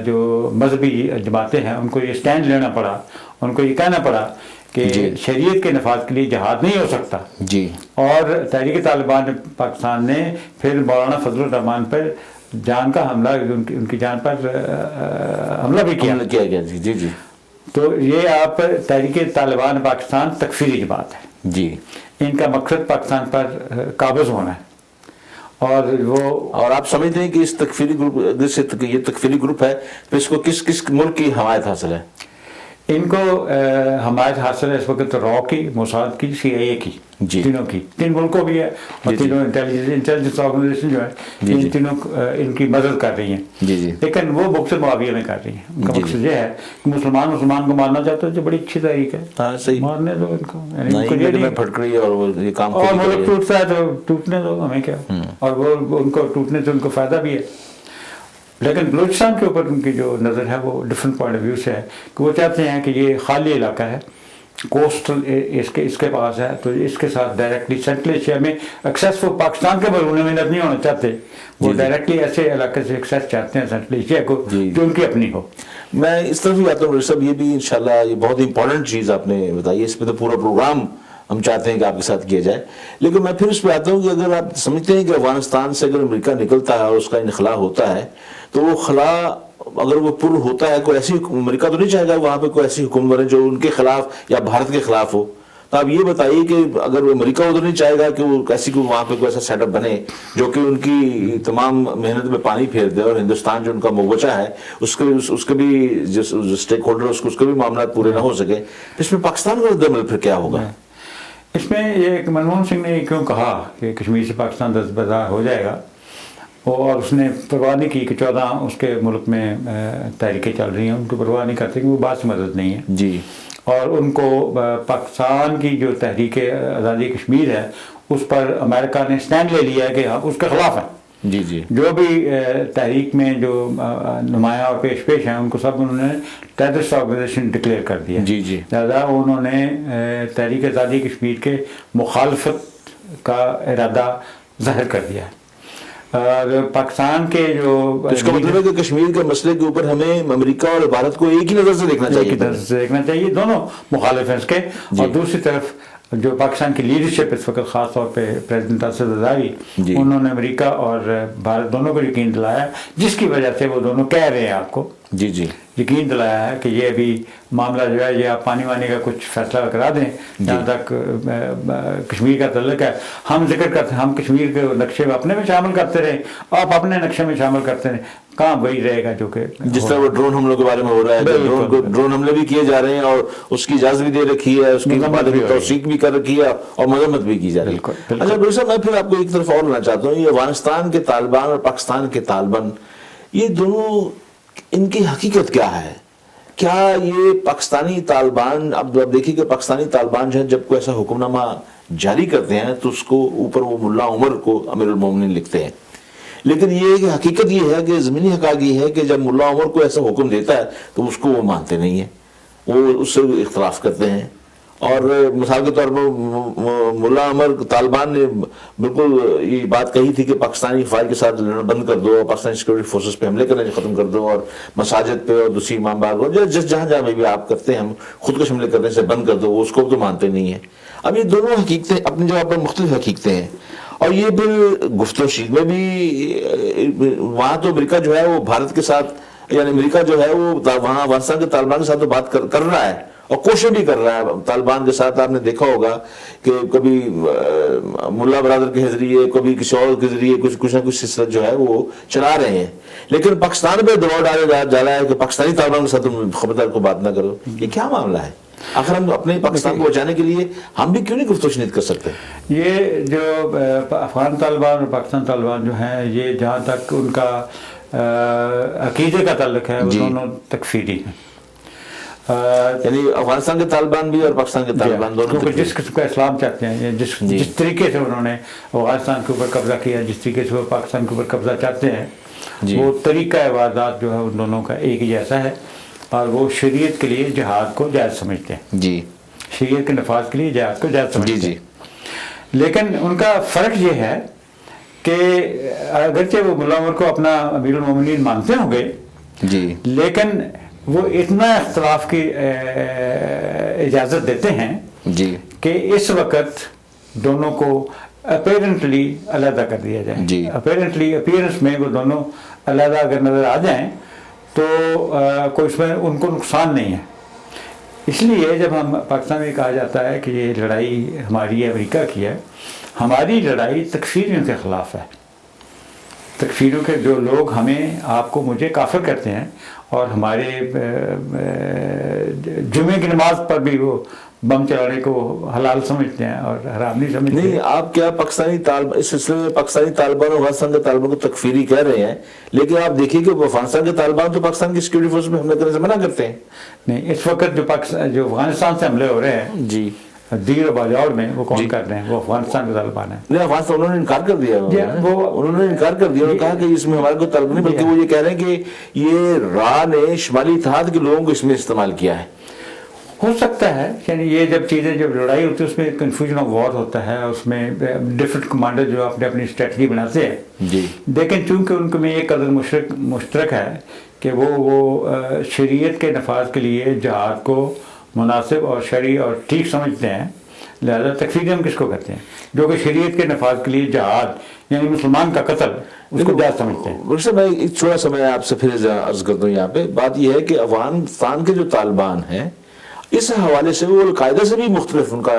جو مذہبی جماعتیں ہیں ان کو یہ سٹینڈ لینا پڑا، ان کو یہ کہنا پڑا کہ شریعت کے نفاذ کے لیے جہاد نہیں ہو سکتا. جی. اور تحریک طالبان پاکستان نے پھر مولانا فضل الرحمان پر جان کا حملہ، ان کی جان پر حملہ بھی کیا گیا. جی جی. تو یہ آپ تحریک طالبان پاکستان تکفیری جماعت ہے. جی. ان کا مقصد پاکستان پر قابض ہونا ہے. اور آپ سمجھتے ہیں کہ اس تکفیری گروپ سے یہ تکفیری گروپ ہے تو اس کو کس ملک کی حمایت حاصل ہے؟ ان کو حمایت حاصل ہے اس وقت رو کی، موساد کی، CIA کی، تینوں کی، 3 ملکوں بھی ہے اور تینوں انٹیلیجنس آرگنائزیشن جو ہے ان تینوں ان کی مدد کر رہی ہیں. لیکن وہ بخش معاویہ میں کر رہی ہیں. ان کا مقصد یہ ہے کہ مسلمان کو مارنا چاہتے ہیں، جو بڑی اچھی تحریک ہے، مارنے دو ان کو، اور ملک ٹوٹتا ہے تو ٹوٹنے دو، ہمیں کیا. اور وہ ان کو ٹوٹنے سے ان کو فائدہ بھی ہے. لیکن بلوچستان کے اوپر ان کی جو نظر ہے وہ ڈفرینٹ پوائنٹ آف ویو سے ہے کہ وہ چاہتے ہیں کہ یہ خالی علاقہ ہے، کوسٹل اس کے پاس ہے، تو اس کے ساتھ ڈائریکٹلی سینٹرل ایشیا میں ایکسیس وہ پاکستان کے مرہون محنت نہیں ہونا چاہتے. وہ ڈائریکٹلی ایسے علاقے سے ایکسیس چاہتے ہیں سینٹرل ایشیا کو جو ان کی اپنی ہو. میں اس طرف بھی آتا ہوں صاحب، یہ بھی انشاءاللہ یہ بہت امپورٹنٹ چیز آپ نے بتائی ہے. اس پہ تو پورا پروگرام ہم چاہتے ہیں کہ آپ کے ساتھ کیا جائے. لیکن میں پھر اس پہ آتا ہوں کہ اگر آپ سمجھتے ہیں کہ افغانستان سے اگر امریکہ نکلتا ہے اور اس کا انخلا ہوتا ہے تو وہ خلا اگر وہ پر ہوتا ہے، کوئی ایسی امریکہ تو نہیں چاہے گا وہاں پہ کوئی ایسی حکومت بنے جو ان کے خلاف یا بھارت کے خلاف ہو. تو آپ یہ بتائیے کہ اگر امریکہ ادھر نہیں چاہے گا کہ وہ ایسی کو وہاں پہ کوئی ایسا سیٹ اپ بنے جو کہ ان کی تمام محنت میں پانی پھیر دے، اور ہندوستان جو ان کا موچہ ہے اس کے بھی جو اسٹیک ہولڈر اس کے بھی معاملات پورے نہ ہو سکے، اس میں پاکستان کا رد عمل پھر کیا ہوگا؟ اس میں یہ منموہن سنگھ نے کیوں کہا کہ کشمیر سے پاکستان دستبردار ہو جائے گا، اور اس نے پرواہ نہیں کی کہ 14 اس کے ملک میں تحریکیں چل رہی ہیں، ان کو پرواہ نہیں کرتے کہ وہ باعث مدد نہیں ہے. جی. اور ان کو پاکستان کی جو تحریک آزادی کشمیر ہے اس پر امریکہ نے سٹینڈ لے لیا ہے کہ ہم اس کے خلاف ہیں. جی جی جو بھی تحریک میں جو نمایاں اور پیش ہیں ان کو سب انہوں نے ٹیررسٹ آرگنائزیشن ڈکلیئر کر دیا. جی جی لہٰذا انہوں نے تحریک آزادی کشمیر کے مخالفت کا ارادہ ظاہر کر دیا. پاکستان کے جو اس کا مطلب ہے کہ کشمیر کے مسئلے کے اوپر ہمیں امریکہ اور بھارت کو ایک ہی نظر سے دیکھنا چاہیے. دونوں مخالف ہیں اس کے. اور دوسری طرف جو پاکستان کی لیڈرشپ اس وقت خاص طور پہ پریزیڈنٹ اسد زرداری, انہوں نے امریکہ اور بھارت دونوں کو یقین دلایا, جس کی وجہ سے وہ دونوں کہہ رہے ہیں آپ کو جی جی یقین دلایا ہے کہ یہ ابھی معاملہ جو ہے یہ آپ پانی وانی کا کچھ فیصلہ کرا دیں. جہاں تک کشمیر کا تعلق ہے, ہم ذکر کرتے ہیں, ہم کشمیر کے نقشے میں اپنے میں شامل کرتے رہے, آپ اپنے نقشے میں شامل کرتے رہے, کہاں وہی رہے گا جو کہ جس طرح وہ ڈرون حملوں کے بارے میں ہو رہا ہے. ڈرون حملے بھی کیے جا رہے ہیں اور اس کی اجازت بھی دے رکھی ہے, اس کی توثیق بھی کر رکھی ہے اور مذمت بھی کی جا رہی ہے. اچھا ڈاکٹر صاحب, میں پھر آپ کو ایک طرف اور لانا چاہتا ہوں, یہ افغانستان کے طالبان اور پاکستان کے طالبان, یہ دونوں ان کی حقیقت کیا ہے؟ کیا یہ پاکستانی طالبان, اب دیکھیے کہ پاکستانی طالبان جو ہے جب کوئی ایسا حکم نامہ جاری کرتے ہیں تو اس کو اوپر وہ ملا عمر کو امیر المومنین لکھتے ہیں, لیکن یہ کہ حقیقت یہ ہے کہ زمینی حقائق یہ ہے کہ جب ملا عمر کو ایسا حکم دیتا ہے تو اس کو وہ مانتے نہیں ہیں, وہ اس سے اختلاف کرتے ہیں. اور مثال کے طور پر ملا عمر طالبان نے بالکل یہ بات کہی تھی کہ پاکستانی فوج کے ساتھ لڑنا بند کر دو, پاکستانی سیکورٹی فورسز پہ حملے کرنے ختم کر دو, اور مساجد پہ اور دوسری امام باغ اور جہاں بھی آپ کرتے ہیں ہم خودکش حملے کرنے سے بند کر دو, وہ اس کو تو مانتے نہیں ہیں. اب یہ دونوں حقیقتیں اپنی جگہ پر مختلف حقیقتیں ہیں, اور یہ پھر گفت و شیر میں بھی وہاں تو امریکہ جو ہے وہ بھارت کے ساتھ, یعنی امریکہ جو ہے وہ وہاں افغانستان کے طالبان کے ساتھ تو بات کر رہا ہے اور کوشش بھی کر رہا ہے طالبان کے ساتھ. آپ نے دیکھا ہوگا کہ کبھی ملا برادر کے ذریعے, کبھی کسی اور کے ذریعے کچھ نہ کچھ سلسلہ جو ہے وہ چلا رہے ہیں, لیکن پاکستان پہ دباؤ ڈالا جا رہا ہے کہ پاکستانی طالبان کے ساتھ خبردار کو بات نہ کرو. یہ کیا معاملہ ہے؟ آخر ہم اپنے پاکستان کو بچانے کے لیے ہم بھی کیوں نہیں گفتگو شنید کر سکتے؟ یہ جو افغان طالبان اور پاکستان طالبان جو ہیں, یہ جہاں تک ان کا عقیدے کا تعلق ہے وہ دونوں تکفیری ہیں. یعنی افغانستان کے طالبان بھی اور پاکستان کے طالبان دونوں, کیونکہ جس قسم کا اسلام چاہتے ہیں, جس طریقے سے انہوں نے افغانستان کے اوپر قبضہ کیا, جس طریقے سے وہ پاکستان کے اوپر قبضہ چاہتے ہیں, وہ طریقہ عبادات جو ہے ان دونوں کا ایک جیسا ہے, اور وہ شریعت کے لیے جہاد کو جائز سمجھتے ہیں. جی, شریعت کے نفاذ کے لیے جہاد کو جائز سمجھتے ہیں. لیکن ان کا فرق یہ ہے کہ اگرچہ وہ ملا عمر کو اپنا امیر المومنین مانتے ہوں گے, لیکن وہ اتنا اختلاف کی اجازت دیتے ہیں کہ اس وقت دونوں کو اپیرنٹلی علیحدہ کر دیا جائے. اپیرنٹلی اپیرنس میں وہ دونوں علیحدہ اگر نظر آ جائیں تو کوئی اس میں ان کو نقصان نہیں ہے. اس لیے جب ہم پاکستان میں کہا جاتا ہے کہ یہ لڑائی ہماری امریکہ کی ہے, ہماری لڑائی تکفیریوں کے خلاف ہے. تکفیریوں کے جو لوگ ہمیں, آپ کو, مجھے کافر کرتے ہیں اور ہمارے جمعے کی نماز پر بھی وہ بم چلانے کو حلال سمجھتے ہیں اور حرام نہیں سمجھتے. نہیں, آپ کیا پاکستانی طالبان اس سلسلے میں پاکستانی طالبان اور افغانستان کے طالبان کو تکفیری کہہ رہے ہیں, لیکن آپ دیکھیے کہ افغانستان کے طالبان تو پاکستان کی سیکورٹی فورس میں حملے کرنے سے منع کرتے ہیں. نہیں, اس وقت جو افغانستان سے حملے ہو رہے ہیں دیر و باجوڑ میں, وہ کون کر رہے ہیں؟ وہ افغانستان کے طالبان ہیں. نہیں, افغانستان انہوں نے انکار کر دیا, انہوں نے انکار کر دیا, انہوں نے کہا کہ اس میں ہمارے کوئی تعلق نہیں, بلکہ وہ یہ کہہ رہے ہیں کہ یہ را نے شمالی اتحاد کے لوگوں کو اس میں استعمال کیا ہے. ہو سکتا ہے, یعنی یہ جب چیزیں, جب لڑائی ہوتی ہے اس میں کنفیوژن آف وار ہوتا ہے, اس میں ڈفرینٹ کمانڈر جو اپنی اپنی اسٹریٹجی بناتے ہیں. لیکن چونکہ ان کو میں یہ قدر مشترک ہے کہ وہ شریعت کے نفاذ کے لیے جہاد کو مناسب اور شرعی اور ٹھیک سمجھتے ہیں, لہذا تکفیری ہم کس کو کہتے ہیں؟ جو کہ شریعت کے نفاذ کے لیے جہاد یعنی مسلمان کا قتل, اس کو جائز سمجھتے ہیں. میں ایک چھوٹا سا میں آپ سے پھر عرض کرتا ہوں, یہاں پہ بات یہ ہے کہ افغانستان کے جو طالبان ہیں اس حوالے سے وہ القاعدہ سے بھی مختلف, ان کا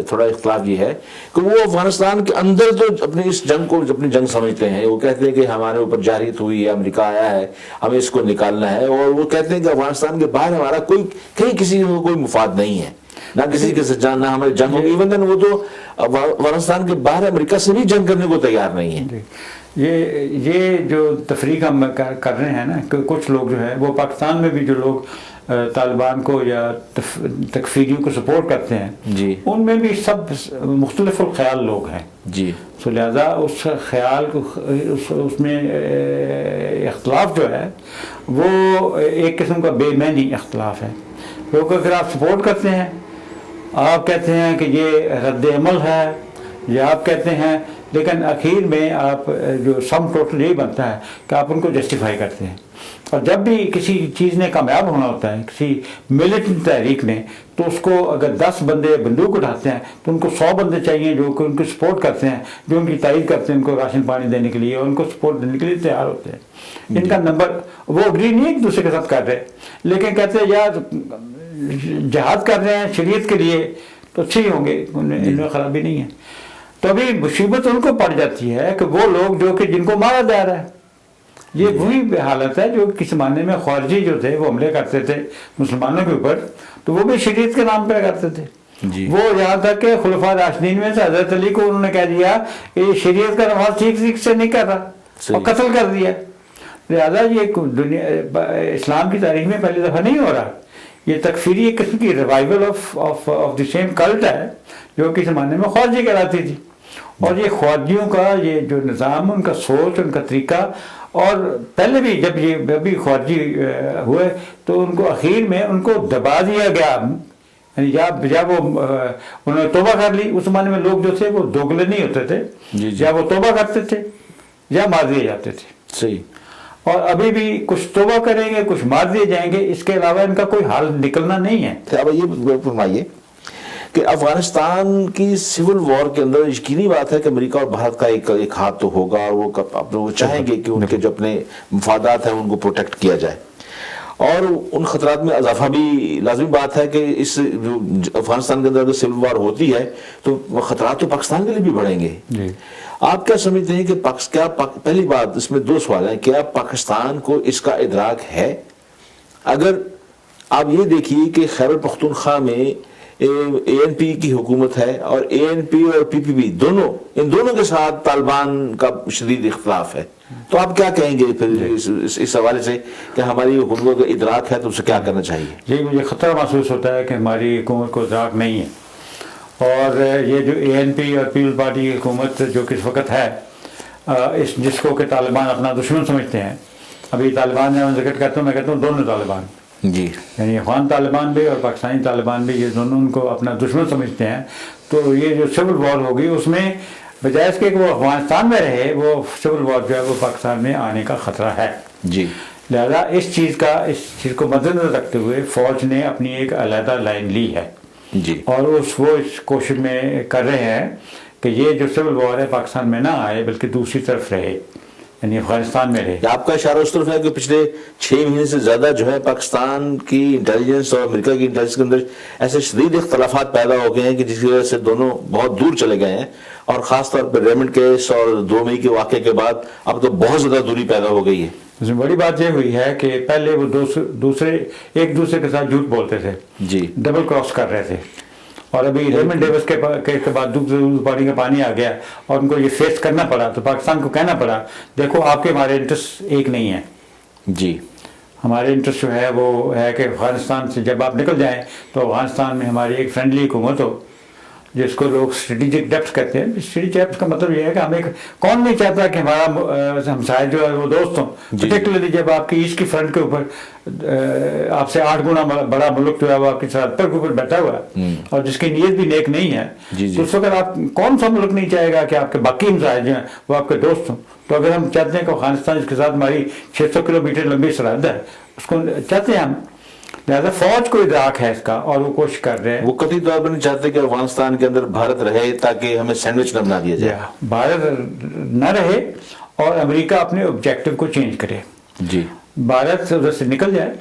تھوڑا اختلاف یہ ہے کہ وہ افغانستان کے اندر تو اپنی اس جنگ کو اپنی جنگ سمجھتے ہیں. وہ کہتے ہیں کہ ہمارے اوپر جارحیت ہوئی ہے, امریکہ آیا ہے, ہمیں اس کو نکالنا ہے, اور وہ کہتے ہیں کہ افغانستان کے باہر ہمارا کہیں کسی کو کوئی مفاد نہیں ہے, نہ کسی کے ساتھ نہ ہماری جنگ ہوگی. ایون دین وہ تو افغانستان کے باہر امریکہ سے بھی جنگ کرنے کو تیار نہیں ہے. یہ جو تفریق ہم کر رہے ہیں نا, کہ کچھ لوگ جو ہے وہ پاکستان میں بھی جو لوگ طالبان کو یا تکفیریوں کو سپورٹ کرتے ہیں, ان میں بھی سب مختلف الخیال لوگ ہیں. جی تو لہٰذا اس خیال کو اس میں اختلاف جو ہے وہ ایک قسم کا بے معنی اختلاف ہے، کیونکہ اگر آپ سپورٹ کرتے ہیں، آپ کہتے ہیں کہ یہ رد عمل ہے، یا آپ کہتے ہیں، لیکن اخیر میں آپ جو سم ٹوٹل یہی بنتا ہے کہ آپ ان کو جسٹیفائی کرتے ہیں. اور جب بھی کسی چیز نے کامیاب ہونا ہوتا ہے، کسی ملیٹنٹ تحریک نے، تو اس کو اگر 10 بندے بندوق اٹھاتے ہیں تو ان کو 100 بندے چاہیے جو کہ ان کو سپورٹ کرتے ہیں، جو ان کی تائید کرتے ہیں، ان کو راشن پانی دینے کے لیے، اور ان کو سپورٹ دینے کے لیے تیار ہوتے ہیں. ان کا نمبر وہ اگری نہیں ایک دوسرے کے ساتھ کر رہے، لیکن کہتے ہیں یار جہاد کر رہے ہیں شریعت کے لیے تو اچھے ہی ہوں گے، ان میں خرابی نہیں ہے. تو ابھی مصیبت ان کو پڑ جاتی ہے کہ وہ لوگ جو کہ جن کو مارا جا رہا ہے. یہ وہی حالت ہے جو کس زمانے میں خارجی جو تھے وہ حملے کرتے تھے مسلمانوں کے اوپر، تو وہ بھی شریعت کے نام پہ کرتے تھے. وہ یہاں تک کہ خلفاء راشدین میں سے حضرت علی کو انہوں نے کہہ دیا کہ یہ شریعت کا نماز ٹھیک سے نہیں کر رہا، اور قتل کر دیا. لہٰذا یہ دنیا اسلام کی تاریخ میں پہلی دفعہ نہیں ہو رہا. یہ تکفیری ایک قسم کی revival of the same cult ہے جو کہ زمانے میں خارجی کہلاتی تھی. اور یہ خارجیوں کا یہ جو نظام، ان کا سوچ، ان کا طریقہ، اور پہلے بھی جب یہ ابھی خارجی ہوئے تو ان کو اخیر میں ان کو دبا دیا گیا. یعنی جب وہ انہوں نے توبہ کر لی، اس زمانے میں لوگ جو تھے وہ دوگلے نہیں ہوتے تھے، یا وہ توبہ کرتے تھے یا مار دیے جاتے تھے. صحیح. اور ابھی بھی کچھ توبہ کریں گے، کچھ مار دیے جائیں گے، اس کے علاوہ ان کا کوئی حال نکلنا نہیں ہے. اب یہ فرمائیے کہ افغانستان کی سول وار کے اندر یقینی بات ہے کہ امریکہ اور بھارت کا ایک ہاتھ تو ہوگا، اور وہ چاہیں گے کہ ان کے جو اپنے مفادات ہیں ان کو پروٹیکٹ کیا جائے، اور ان خطرات میں اضافہ بھی لازمی بات ہے کہ اس جو افغانستان کے اندر اگر سول وار ہوتی ہے تو خطرات تو پاکستان کے لیے بھی بڑھیں گے. آپ کیا سمجھتے ہیں کہ پہلی بات اس میں 2 سوال ہیں. کیا پاکستان کو اس کا ادراک ہے؟ اگر آپ یہ دیکھیے کہ خیبر پختونخوا میں ANP کی حکومت ہے، اور ANP اور PPP ان دونوں کے ساتھ طالبان کا شدید اختلاف ہے، تو آپ کیا کہیں گے پھر اس حوالے سے کہ ہماری حکومت کا ادراک ہے تو اسے کیا کرنا چاہیے؟ جی مجھے خطرہ محسوس ہوتا ہے کہ ہماری حکومت کو ادراک نہیں ہے، اور یہ جو ANP اور پیپلز پارٹی کی حکومت جو کہ اس وقت ہے، جس کو کہ طالبان اپنا دشمن سمجھتے ہیں. ابھی طالبان میں ذکر کرتا ہوں، میں کہتا ہوں دونوں طالبان، جی، یعنی افغان طالبان بھی اور پاکستانی طالبان بھی، یہ دونوں ان کو اپنا دشمن سمجھتے ہیں. تو یہ جو سول وار ہوگی اس میں بجائے اس کے کہ وہ افغانستان میں رہے، وہ سول وار جو ہے وہ پاکستان میں آنے کا خطرہ ہے. جی. لہذا اس چیز کو مد نظر رکھتے ہوئے فوج نے اپنی ایک علیحدہ لائن لی ہے. جی. اور وہ اس کوشش میں کر رہے ہیں کہ یہ جو سول وار ہے پاکستان میں نہ آئے بلکہ دوسری طرف رہے، یعنی افغانستان میں رہے. آپ کا اشارہ اس طرف ہے کہ پچھلے 6 مہینے سے زیادہ جو ہے پاکستان کی انٹیلیجنس اور امریکہ کی انٹیلیجنس کے اندر ایسے شدید اختلافات پیدا ہو گئے ہیں کہ جس کی وجہ سے دونوں بہت دور چلے گئے ہیں، اور خاص طور پر ریمنڈ کیس اور 2 مئی کے واقعے کے بعد اب تو بہت زیادہ دوری پیدا ہو گئی ہے. اس میں بڑی بات یہ ہوئی ہے کہ پہلے وہ ایک دوسرے کے ساتھ جھوٹ بولتے تھے، جی، ڈبل کراس کر رہے تھے. اور ابھی ریمنڈ ڈیوس کے بعد دودھ پانی کا پانی آ گیا اور ان کو یہ فیس کرنا پڑا، تو پاکستان کو کہنا پڑا دیکھو آپ کے ہمارے انٹرسٹ ایک نہیں ہیں. جی. ہمارے انٹرسٹ جو ہے وہ ہے کہ افغانستان سے جب آپ نکل جائیں تو افغانستان میں ہماری ایک فرینڈلی حکومت ہو، جس کو لوگ اسٹریٹجک ڈیپتھ کہتے ہیں. اسٹریٹجک ڈیپتھ کا مطلب یہ ہے کہ ہم کون نہیں چاہتا کہ ہمارا ہمسائے جو ہے وہ دوست ہوں، پرٹیکولرلی جب آپ کی ایسٹ کی فرنٹ کے اوپر آپ سے 8 گنا بڑا ملک جو ہے وہ آپ کی سرحد کے اوپر بیٹھا ہوا ہے اور جس کی نیت بھی نیک نہیں ہے. تو اس وقت آپ کون سا ملک نہیں چاہے گا کہ آپ کے باقی ہمسائے جو ہیں وہ آپ کے دوست ہوں. تو اگر ہم چاہتے ہیں کہ افغانستان جس کے ساتھ ہماری 600 کلومیٹر لمبی سرحد ہے اس کو چاہتے ہیں ہم، لہٰذا فوج کو ادراک ہے اس کا اور وہ کوشش کر رہے ہیں. وہ قطعی طور پر نہیں چاہتے کہ افغانستان کے اندر بھارت رہے تاکہ ہمیں سینڈوچ نہ بنا دیا جائے. بھارت نہ رہے اور امریکہ اپنے آبجیکٹو کو چینج کرے. جی. بھارت ادھر سے نکل جائے،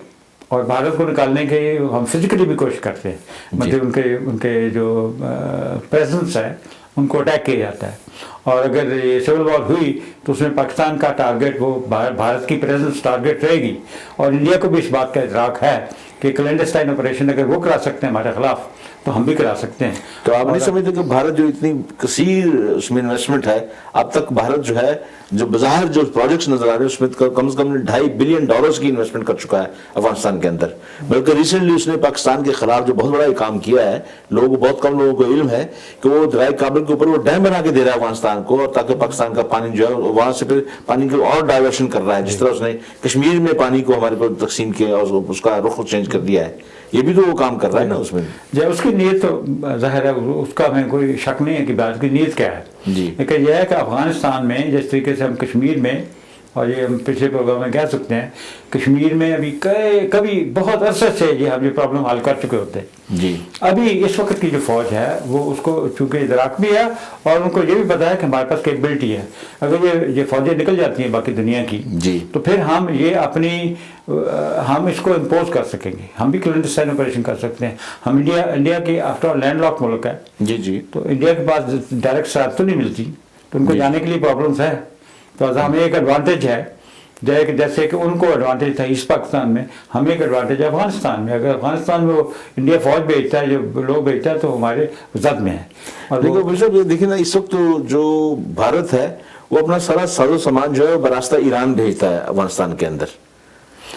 اور بھارت کو نکالنے کے ہم فزیکلی بھی کوشش کرتے ہیں، مطلب ان کے جو پریزنس ہے ان کو اٹیک کیا جاتا ہے. اور اگر یہ سول وار ہوئی تو اس میں پاکستان کا ٹارگیٹ وہ بھارت کی پریزنس ٹارگیٹ رہے گی. اور انڈیا کو بھی اس بات کا ادراک ہے کہ کلینڈسٹائن آپریشن اگر وہ کرا سکتے ہیں ہمارے خلاف تو ہم بھی کرا سکتے ہیں. تو آپ نہیں سمجھتے کہ بھارت جو اتنی کثیر اس میں انویسٹمنٹ ہے، اب تک بھارت جو ہے جو بظاہر جو پروجیکٹس نظر آ رہے ہیں اس میں کم سے کم $2.5 بلین کی انویسٹمنٹ کر چکا ہے افغانستان کے اندر. بلکہ ریسنٹلی اس نے پاکستان کے خلاف جو بہت بڑا کام کیا ہے، بہت کم لوگوں کو علم ہے کہ وہ دریائے کابل کے اوپر وہ ڈیم بنا کے دے رہا ہے افغانستان کو، اور تاکہ پاکستان کا پانی جو ہے وہاں سے پھر پانی کو اور ڈائیورشن کر رہا ہے، جس طرح اس نے کشمیر میں پانی کو ہمارے پر تقسیم کیا اور اس کا رخ چینج کر دیا ہے. یہ بھی تو وہ کام کر رہا ہے نا اس میں. جب اس کی نیت تو ظاہر ہے اس کا ہمیں کوئی شک نہیں ہے کہ بات کی نیت کیا ہے. جی. لیکن یہ ہے کہ افغانستان میں جس طریقے سے ہم کشمیر میں، اور یہ ہم پچھلے پروگرام میں کہہ سکتے ہیں، کشمیر میں ابھی کبھی بہت عرصے سے ہم یہ پرابلم حل کر چکے ہوتے ہیں. جی. ابھی اس وقت کی جو فوج ہے وہ اس کو چونکہ ادراک بھی ہے اور ان کو یہ بھی پتا ہے کہ ہمارے پاس کیپبلٹی ہے. اگر یہ فوجیں نکل جاتی ہیں باقی دنیا کی، جی، تو پھر ہم یہ ہم اس کو امپوز کر سکیں گے. ہم بھی کلینڈسٹائن آپریشن کر سکتے ہیں. ہم انڈیا کی آفٹر آل لینڈ لاک ملک ہے. جی جی. تو انڈیا کے پاس ڈائریکٹ ساتھ تو نہیں ملتی، تو ان کو جانے کے لیے پرابلمس ہے. تو ہمیں ایک ایڈوانٹیج ہے، جیسے کہ ان کو ایڈوانٹیج تھا ایسٹ پاکستان میں، ہمیں ایک ایڈوانٹیج ہے افغانستان میں. اگر افغانستان میں وہ انڈیا فوج بھیجتا ہے، جو لوگ بھیجتا ہے، تو ہمارے زد میں ہے. اور دیکھیں نا، اس وقت جو بھارت ہے وہ اپنا سارا ساز و سامان جو ہے براستہ ایران بھیجتا ہے افغانستان کے اندر.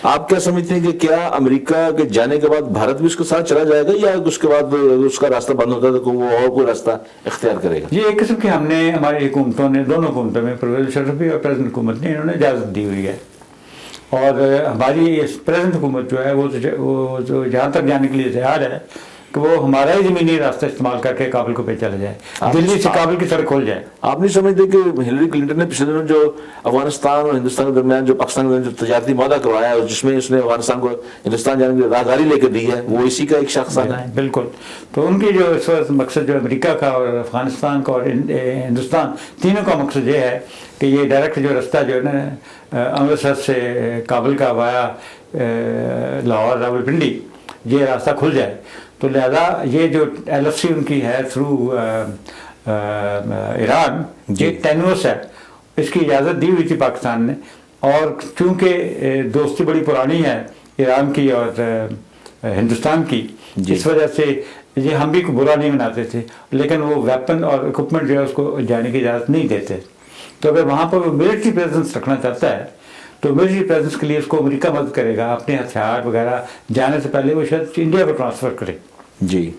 آپ کیا سمجھتے ہیں کہ کیا امریکہ کے جانے کے بعد بھارت بھی اس کے ساتھ چلا جائے گا، یا اس کے بعد اس کا راستہ بند ہوتا ہے تو وہ اور کوئی راستہ اختیار کرے گا؟ یہ ایک قسم کی ہم نے ہماری حکومتوں نے، دونوں حکومتوں میں، پرویز مشرف بھی اور پریزنٹ حکومت نے، انہوں نے اجازت دی ہوئی ہے. اور ہماری پریزنٹ حکومت جو ہے وہ جہاں تک جانے کے لیے تیار ہے کہ وہ ہمارا ہی زمینی راستہ استعمال کر کے کابل کو پہ چلا جائے، دلی سے کابل کی سڑک کھول جائے. آپ نہیں سمجھتے کہ ہلری کلنٹن نے پچھلے دنوں جو افغانستان اور ہندوستان کے درمیان جو پاکستان کے جو تجارتی معاہدہ کروایا ہے، جس میں اس نے افغانستان کو ہندوستان جانے کی راہداری لے کے دی ہے، وہ اسی کا ایک شاخسانہ ہے؟ بالکل. تو ان کی جو اس وقت مقصد جو امریکہ کا اور افغانستان کا اور ہندوستان تینوں کا مقصد یہ ہے کہ یہ ڈائریکٹ جو راستہ جو ہے نا امرتسر سے کابل کا وایا لاہور راولپنڈی، یہ راستہ کھل جائے. تو لہذا یہ جو ایل ایف سی ان کی ہے تھرو ایران، یہ ٹینوس ہے. اس کی اجازت دی ہوئی تھی پاکستان نے، اور چونکہ دوستی بڑی پرانی ہے ایران کی اور ہندوستان کی، اس وجہ سے یہ ہم بھی برا نہیں مناتے تھے، لیکن وہ ویپن اور اکوپمنٹ جو ہے اس کو جانے کی اجازت نہیں دیتے. تو اگر وہاں پر وہ ملٹری پریزنس رکھنا چاہتا ہے تو ملٹری پریزنس کے لیے اس کو امریکہ مدد کرے گا. اپنے ہتھیار وغیرہ جانے سے پہلے وہ شاید انڈیا کو ٹرانسفر کرے. جی.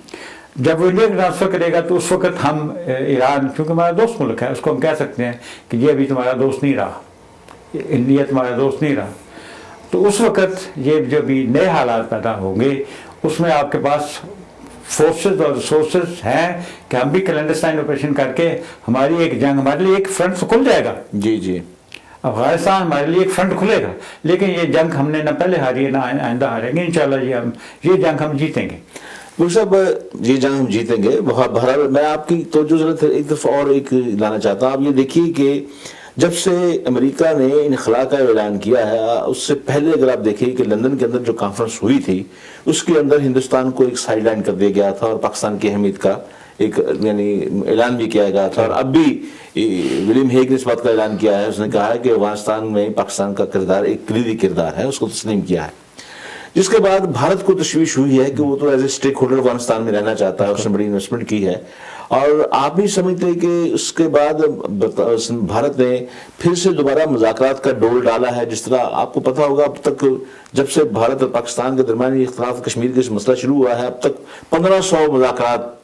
جب وہ انڈیا کو ٹرانسفر کرے گا تو اس وقت ہم ایران، چونکہ ہمارا دوست ملک ہے، اس کو ہم کہہ سکتے ہیں کہ یہ ابھی تمہارا دوست نہیں رہا، انڈیا تمہارا دوست نہیں رہا. تو اس وقت یہ جو بھی نئے حالات پیدا ہوں گے، اس میں آپ کے پاس فورسز اور ریسورسز ہیں کہ ہم بھی کلینڈسٹائن آپریشن کر کے ہماری ایک جنگ، ہمارے لیے ایک فرنٹ کھل جائے گا. جی جی. افغانستان ہمارے لیے ایک فرنٹ کھلے گا، لیکن یہ جنگ ہم نے نہ پہلے ہاری ہے نہ آئندہ ہاریں گے. انشاءاللہ یہ جنگ ہم جیتیں گے. صاحب یہ جنگ ہم جیتیں گے. بہرحال میں آپ کی توجہ ضرورت ہے ایک دفعہ اور ایک لانا چاہتا ہوں. آپ یہ دیکھیے کہ جب سے امریکہ نے انخلاء کا اعلان کیا ہے، اس سے پہلے اگر آپ دیکھیں کہ لندن کے اندر جو کانفرنس ہوئی تھی، اس کے اندر ہندوستان کو ایک سائیڈ لائن کر دیا گیا تھا اور پاکستان کی اہمیت کا ایک یعنی اعلان بھی کیا گیا تھا. اور اب بھی ولیم ہیگ نے اس بات کا اعلان کیا ہے، اس نے کہا ہے کہ افغانستان میں پاکستان کا کردار ایک کلیدی کردار ہے، اس کو تسلیم کیا ہے. جس کے بعد بھارت کو تشویش ہوئی ہے کہ وہ تو as a stake holder Afghanistan میں رہنا چاہتا ہے، اس نے بڑی انویسٹمنٹ کی ہے. اور آپ بھی سمجھتے ہیں کہ اس کے بعد بھارت نے پھر سے دوبارہ مذاکرات کا ڈول ڈالا ہے؟ جس طرح آپ کو پتا ہوگا اب تک جب سے بھارت اور پاکستان کے درمیان اختلاف کشمیر کے مسئلہ شروع ہوا ہے، اب تک 1500 مذاکرات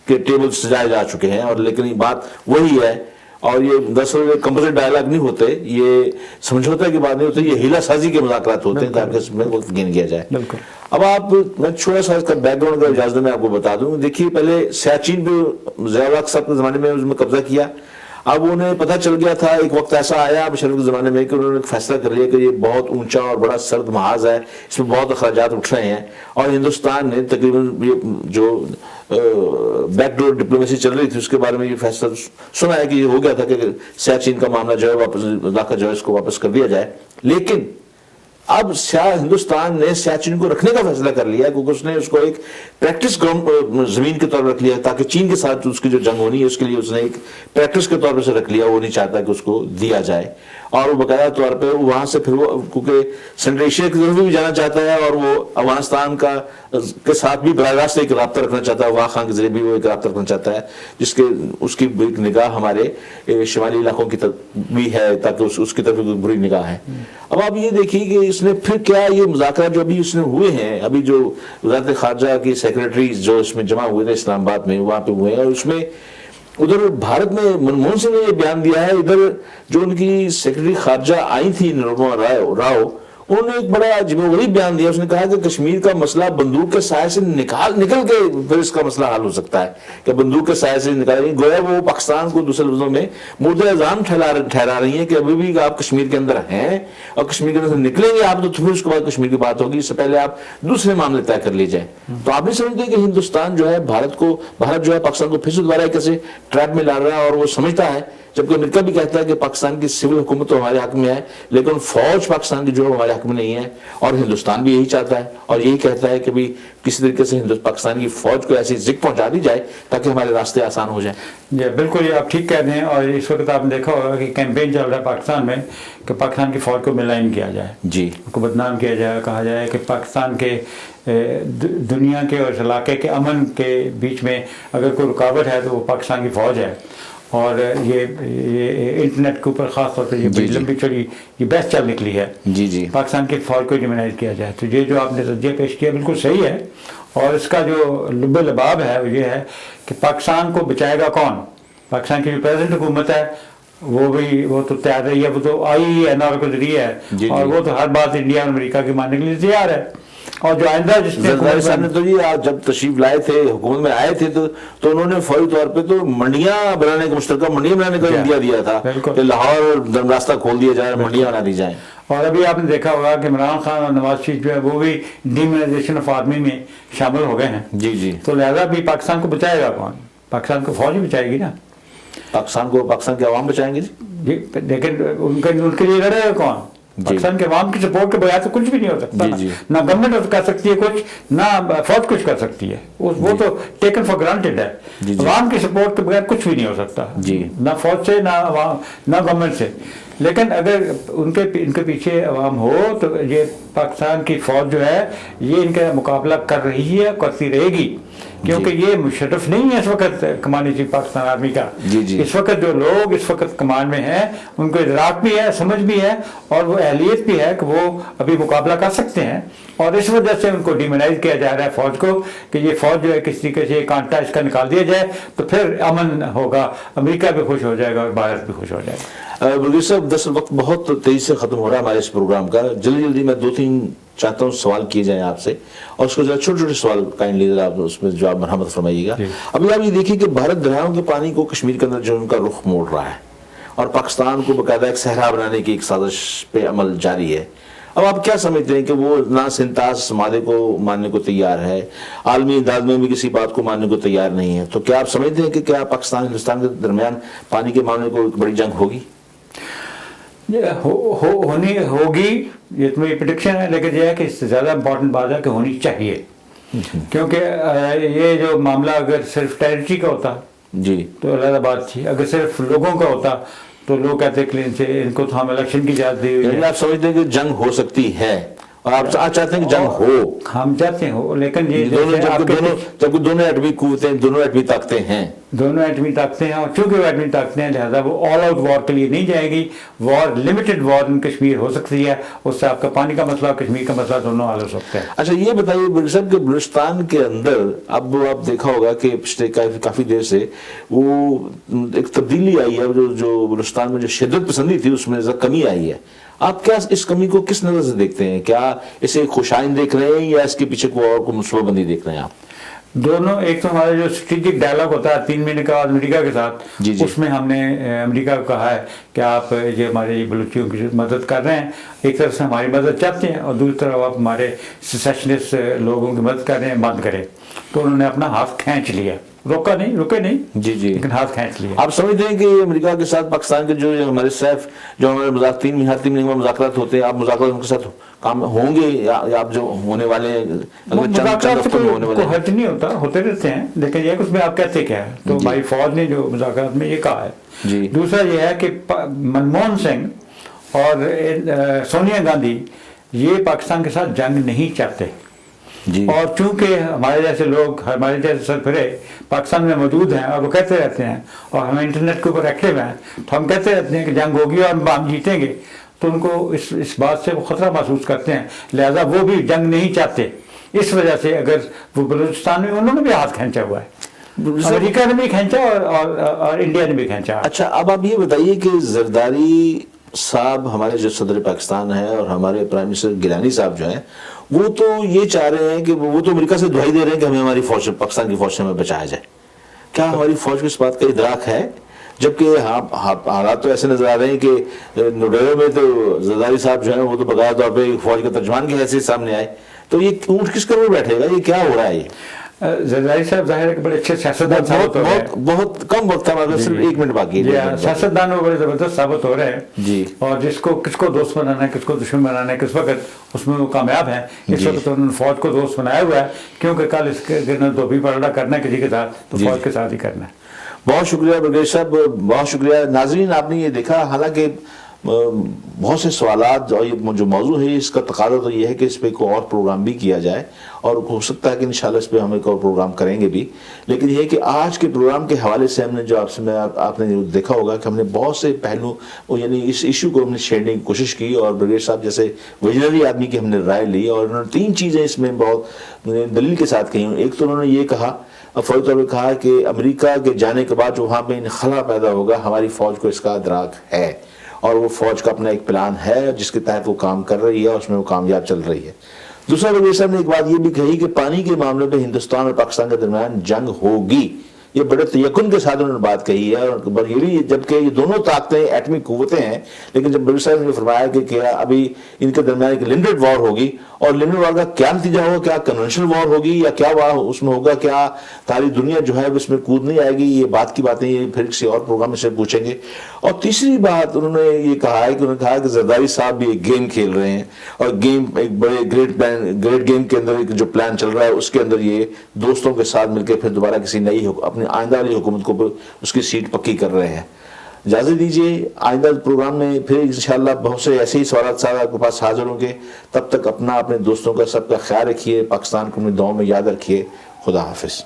کے ٹیبل سجائے جا چکے ہیں. اور لیکن یہ بات وہی ہے، اور یہ دراصل کمپوزٹ ڈائلاگ نہیں ہوتے، یہ سمجھوتے کی بات نہیں ہوتی، یہ ہیلا سازی کے مذاکرات ہوتے ہیں تاکہ اس میں وقت گن کیا جائے. اب میں چھوٹا سا اس کا بیک گراؤنڈ کا اجازت میں آپ کو بتا دوں. دیکھیے پہلے سیاچین پہ ضیاء الحق صاحب کے زمانے میں اس میں قبضہ کیا. اب انہیں پتہ چل گیا تھا، ایک وقت ایسا آیا مشرف کے زمانے میں کہ انہوں نے فیصلہ کر لیا کہ یہ بہت اونچا اور بڑا سرد محاذ ہے، اس میں بہت اخراجات اٹھ رہے ہیں. اور ہندوستان نے تقریباً جو بیک ڈور ڈپلومیسی چل رہی تھی اس کے بارے میں یہ فیصلہ سنا ہے کہ یہ ہو گیا تھا کہ سیاچین کا معاملہ جو ہے واپس علاقہ جو ہے اس کو واپس کر دیا جائے. لیکن اب ہندوستان نے سیاچین کو رکھنے کا فیصلہ کر لیا کیونکہ اس نے اس کو ایک پریکٹس گراؤنڈ زمین کے طور پر رکھ لیا تاکہ چین کے ساتھ اس کی جو جنگ ہونی ہے اس کے لیے اس نے ایک پریکٹس کے طور پر سے رکھ لیا. وہ نہیں چاہتا کہ اس کو دیا جائے. اور وہ باقاعدہ طور پہ وہاں سے پھر وہ کیونکہ سینٹرل ایشیا کی طرف بھی جانا چاہتا ہے اور وہ افغانستان کے ساتھ بھی براہ راست ایک رابطہ رکھنا چاہتا ہے, واق خان کے ذریعے بھی وہ ایک رابطہ رکھنا چاہتا ہے, جس کے اس کی ایک نگاہ ہمارے شمالی علاقوں کی طرف بھی ہے تاکہ اس کی طرف ایک بری نگاہ ہے. اب آپ یہ دیکھیے کہ اس نے پھر کیا یہ مذاکرات جو ابھی اس نے ہوئے ہیں, ابھی جو وزارت خارجہ کی سیکریٹریز جو اس میں جمع ہوئے تھے اسلام آباد میں, وہاں پہ ہوئے ہیں, اور اس میں ادھر بھارت میں منموہن سنگھ نے یہ بیان دیا ہے, ادھر جو ان کی سیکریٹری خارجہ آئی تھی نروپما راؤ, انہوں نے ایک بڑا عجیب و غریب بیان دیا. اس نے کہا کہ کشمیر کا مسئلہ بندوق کے سائے سے نکل کے پھر اس کا مسئلہ حل ہو سکتا ہے, کہ بندوق کے سائے سے نکال, گویا وہ پاکستان کو دوسرے لفظوں میں مورد الزام ٹھہرا رہی ہیں کہ ابھی بھی آپ کشمیر کے اندر ہیں اور کشمیر کے اندر نکلیں گے آپ تو پھر اس کے بعد کشمیر کی بات ہوگی, اس سے پہلے آپ دوسرے معاملے طے کر لیجیے. تو آپ نہیں سمجھتے کہ ہندوستان جو ہے بھارت جو ہے پاکستان کو پھر سے دوبارہ کیسے ٹریپ میں لا رہا ہے, اور وہ سمجھتا ہے, جبکہ امریکہ بھی کہتا ہے کہ پاکستان کی سول حکومت تو ہمارے حق میں ہے لیکن فوج پاکستان کی جو ہے ہمارے حق میں نہیں ہے, اور ہندوستان بھی یہی چاہتا ہے اور یہی کہتا ہے کہ بھی کسی طریقے سے پاکستان کی فوج کو ایسی ذک پہنچا دی جائے تاکہ ہمارے راستے آسان ہو جائیں. جی بالکل, یہ آپ ٹھیک کہہ رہے ہیں. اور اس وقت آپ نے دیکھا ہوگا کہ کیمپین چل رہا ہے پاکستان میں کہ پاکستان کی فوج کو ملائن کیا جائے, جی, ان کو بدنام کیا جائے, کہا جائے کہ پاکستان کے دنیا کے اور اس علاقے کے امن کے بیچ میں اگر کوئی رکاوٹ ہے تو وہ پاکستان کی فوج ہے. اور یہ انٹرنیٹ کے اوپر خاص طور پہ یہ بڑی لمبی چوڑی یہ بحث چل نکلی ہے, جی جی, پاکستان کی فوج کو ڈیمونائز کیا جائے. تو یہ جو آپ نے تجزیہ پیش کیا بالکل صحیح ہے, اور اس کا جو لب لباب ہے وہ یہ ہے کہ پاکستان کو بچائے گا کون. پاکستان کی جو پریزنٹ حکومت ہے وہ تو تیار رہی ہے, وہ تو آئی ہے نار کے ذریعے ہے, اور وہ تو ہر بات انڈیا اور امریکہ کی ماننے کے لیے تیار ہے. اور جو آئندہ جس زرداری صاحب نے تو جی جب تشریف لائے تھے حکومت میں آئے تھے تو انہوں نے فوری طور پہ تو منڈیاں بنانے کا مشترکہ منڈیاں بنانے کا انڈیا دیا تھا کہ لاہور دم راستہ کھول دیا جائے, منڈیاں بنا دی جائیں. اور ابھی آپ نے دیکھا ہوگا کہ عمران خان اور نواز شریف جو ہے وہ بھی ڈیمونائزیشن آف آرمی میں شامل ہو گئے ہیں. جی جی, تو لہذا بھی پاکستان کو بچائے گا کون؟ پاکستان کو فوج ہی بچائے گی نا. پاکستان کے عوام بچائیں گے جی, لیکن ان کے لیے لڑے گا کون؟ پاکستان کے عوام کی سپورٹ کے بغیر تو کچھ بھی نہیں ہو سکتا. نہ گورنمنٹ کر سکتی ہے کچھ, نہ فوج کچھ کر سکتی ہے, وہ تو ٹیکن فار گرانٹیڈ ہے. عوام کی سپورٹ کے بغیر کچھ بھی نہیں ہو سکتا, نہ فوج سے نہ گورنمنٹ سے. لیکن اگر ان کے پیچھے عوام ہو تو یہ پاکستان کی فوج جو ہے یہ ان کا مقابلہ کر رہی ہے, کرتی رہے گی, کیونکہ یہ مشرف نہیں ہے اس وقت کمانڈر چیف پاکستان آرمی کا. اس وقت جو لوگ اس وقت کمان میں ہیں ان کو ادراک بھی ہے, سمجھ بھی ہے, اور وہ اہلیت بھی ہے کہ وہ ابھی مقابلہ کر سکتے ہیں. اور اس وجہ سے ان کو ڈیمونائز کیا جا رہا ہے فوج کو, کہ یہ فوج جو ہے کسی طریقے سے کانٹا اس کا نکال دیا جائے تو پھر امن ہوگا, امریکہ بھی خوش ہو جائے گا اور بھارت بھی خوش ہو جائے گا. بلگیر صاحب, دراصل وقت بہت تیزی سے ختم ہو رہا ہے ہمارے اس پروگرام کا. جلدی میں 2-3 چاہتا ہوں سوال کیے جائیں آپ سے, اور اس کو ذرا چھوٹے سوال کائنڈلی آپ اس میں جواب مرحمت فرمائیے گا. ابھی آپ یہ دیکھیے کہ بھارت دریاؤں کے پانی کو کشمیر کے اندر جو ان کا رخ موڑ رہا ہے, اور پاکستان کو باقاعدہ ایک صحرا بنانے کی ایک سازش پہ عمل جاری ہے. اب آپ کیا سمجھتے ہیں کہ وہ نہ سنتاس معاہدے کو ماننے کو تیار ہے, عالمی انداز میں بھی کسی بات کو ماننے کو تیار نہیں ہے, تو کیا آپ سمجھتے ہیں کہ کیا پاکستان ہندوستان کے درمیان پانی کے معاملے کو ایک بڑی جنگ ہوگی؟ ہونی ہوگی, یہ تو میری پریڈکشن ہے, لیکن یہ ہے کہ اس سے زیادہ امپورٹنٹ بات ہے کہ ہونی چاہیے. کیونکہ یہ جو معاملہ اگر صرف ٹیریٹری کا ہوتا جی تو علیحدہ بات تھی, اگر صرف لوگوں کا ہوتا تو لوگ کہتے کہ ان کو تو ہم الیکشن کی اجازت دی ہوئی ہے. آپ سمجھتے ہیں کہ جنگ ہو سکتی ہے, اور آپ چاہتے ہیں کہ جنگ ہو؟ ہم چاہتے ہیں, لیکن یہ جب دونوں ایٹمی قوتیں, دونوں ایٹمی طاقتیں ہیں, اور چونکہ وہ ایٹمی طاقتیں ہیں لہذا وہ آل آؤٹ وار کے لیے نہیں جائے گی. وار لمیٹڈ وار ان کشمیر ہو سکتی ہے, اس سے آپ کا پانی کا مسئلہ کشمیر کا مسئلہ دونوں حل ہو سکتے ہیں. اچھا یہ بتائیے بلگیر صاحب کہ بلوچستان کے اندر اب آپ دیکھا ہوگا کہ پچھلے کافی دیر سے وہ ایک تبدیلی آئی ہے, جو بلوچستان میں جو شدت پسندی تھی اس میں کمی آئی ہے. آپ کیا اس کمی کو کس نظر سے دیکھتے ہیں؟ کیا اسے خوشائن دیکھ رہے ہیں یا اس کے پیچھے کوئی اور کوئی منصوبہ بندی دیکھ رہے ہیں آپ؟ دونوں, ایک تو ہمارا جو اسٹریٹجک ڈائلاگ ہوتا ہے 3 مہینے کے بعد امریکہ کے ساتھ, اس میں ہم نے امریکہ کو کہا ہے کہ آپ یہ ہمارے بلوچیوں کی مدد کر رہے ہیں, ایک طرف سے ہماری مدد چاہتے ہیں, اور دوسری طرف آپ ہمارے سیسیشنسٹ لوگوں کی مدد کر رہے ہیں, بند کریں. تو انہوں نے اپنا ہاتھ کھینچ لیا, رکے نہیں لیکن ہاتھ کھینچ لیا. آپ سمجھتے ہیں کہ امریکہ کے ساتھ پاکستان کے جو ہمارے سیف جو ہمارے 3 مہینے میں مذاکرات ہوتے ہیں, آپ مذاکرات ان کے ساتھ کام ہوں گے یا آپ جو ہونے والے مذاکرات کو حرج نہیں ہوتا, ہوتے رہتے ہیں, لیکن یہ کہ اس میں آپ کہتے کیا ہے, تو ہماری فوج نے جو مذاکرات میں یہ کہا ہے. دوسرا یہ ہے کہ منموہن سنگھ اور سونیا گاندھی یہ پاکستان کے ساتھ جنگ نہیں چاہتے جی اور چونکہ ہمارے جیسے لوگ ہمارے جیسے سرفرے پاکستان میں موجود ہیں اور وہ کہتے رہتے ہیں اور ہمیں انٹرنیٹ کے اوپر ایکٹیو ہیں تو ہم کہتے رہتے ہیں کہ جنگ ہوگی اور ہم جیتیں گے تو ان کو اس بات سے وہ خطرہ محسوس کرتے ہیں لہذا وہ بھی جنگ نہیں چاہتے اس وجہ سے اگر وہ بلوچستان میں انہوں نے بھی ہاتھ کھینچا ہوا ہے امریکہ نے بھی کھینچا اور انڈیا نے بھی کھینچا. اچھا اب آپ یہ بتائیے کہ زرداری صاحب ہمارے جو صدر پاکستان ہیں اور ہمارے پرائم منسٹر گیلانی صاحب جو ہیں وہ تو یہ چاہ رہے ہیں کہ وہ تو امریکہ سے دعائی دے رہے ہیں کہ ہمیں ہماری فوج پاکستان کی فوج سے ہمیں بچایا جائے. کیا ہماری فوج کو اس بات کا ادراک ہے؟ جبکہ حالات تو ایسے نظر آ رہے ہیں کہ نوڈیرو میں تو زرداری صاحب جو ہیں وہ تو بغیر طور پہ فوج کے ترجمان کی حیثیت سامنے آئے تو یہ اونٹ کس کروڑ بیٹھے گا؟ یہ کیا ہو رہا ہے؟ یہ زرداری صاحب ظاہر ہے کہ بڑے اچھے سیاستدان ثابت ہو رہے ہیں. بہت کم وقت ہے صرف 1 منٹ باقی ہے. سیاستدان وہ بڑے زبردست ثابت ہو رہے ہیں جی اور کس کو دوست بنانا ہے کس کو دشمن بنانا ہے کس وقت اس میں وہ کامیاب ہیں. اس وقت انہوں نے فوج کو دوست بنایا ہوا ہے کیونکہ کل اس کے دھوبی پلڑا کرنا ہے کسی کے ساتھ تو فوج کے ساتھ ہی کرنا ہے. بہت شکریہ برگیش صاحب، بہت شکریہ. ناظرین آپ نے یہ دیکھا حالانکہ بہت سے سوالات اور یہ جو موضوع ہے اس کا تقاضا تو یہ ہے کہ اس پہ کوئی اور پروگرام بھی کیا جائے اور ہو سکتا ہے کہ انشاءاللہ اس پہ ہم ایک اور پروگرام کریں گے بھی. لیکن یہ ہے کہ آج کے پروگرام کے حوالے سے ہم نے جو آپ نے دیکھا ہوگا کہ ہم نے بہت سے پہلو یعنی اس ایشو کو ہم نے چھیڑنے کی کوشش کی اور برگیش صاحب جیسے ویژنری آدمی کی ہم نے رائے لی اور انہوں نے 3 چیزیں اس میں بہت دلیل کے ساتھ کہی. ایک تو انہوں نے یہ کہا فوری طور پہ کہا کہ امریکہ کے جانے کے بعد جو وہاں پہ خلا پیدا ہوگا ہماری فوج کو اس کا ادراک ہے اور وہ فوج کا اپنا ایک پلان ہے جس کے تحت وہ کام کر رہی ہے اور اس میں وہ کامیاب چل رہی ہے. دوسرا وزیر صاحب نے ایک بات یہ بھی کہی کہ پانی کے معاملے پہ ہندوستان اور پاکستان کے درمیان جنگ ہوگی. یہ بڑے تیقن کے ساتھ انہوں نے بات کہی ہے اور یہ بھی جبکہ یہ دونوں طاقتیں ایٹمی قوتیں ہیں لیکن جب وزیر صاحب نے فرمایا کہ کیا ابھی ان کے درمیان ایک لمیٹڈ وار ہوگی اور لمیٹڈ وار کا کیا نتیجہ ہوگا، کیا کنونشنل وار ہوگی یا کیا وار اس میں ہوگا، کیا ساری دنیا جو ہے اس میں کود نہیں آئے گی، یہ بات کی باتیں یہ پھر کسی اور پروگرام میں سے پوچھیں گے. اور تیسری بات انہوں نے یہ کہا ہے کہ انہوں نے کہا کہ زرداری صاحب بھی ایک گیم کھیل رہے ہیں اور گیم ایک بڑے گریٹ گیم کے اندر جو پلان چل رہا ہے اس کے اندر یہ دوستوں کے ساتھ مل کے پھر دوبارہ کسی نئی اپنی آئندہ والی حکومت کو اس کی سیٹ پکی کر رہے ہیں. اجازت دیجیے آئندہ پروگرام میں پھر انشاءاللہ بہت سے ایسے ہی سوالات سارے آپ کے پاس حاضر ہوں گے. تب تک اپنے دوستوں کا سب کا خیال رکھیے، پاکستان کو اپنی دعاؤں میں یاد رکھیے. خدا حافظ.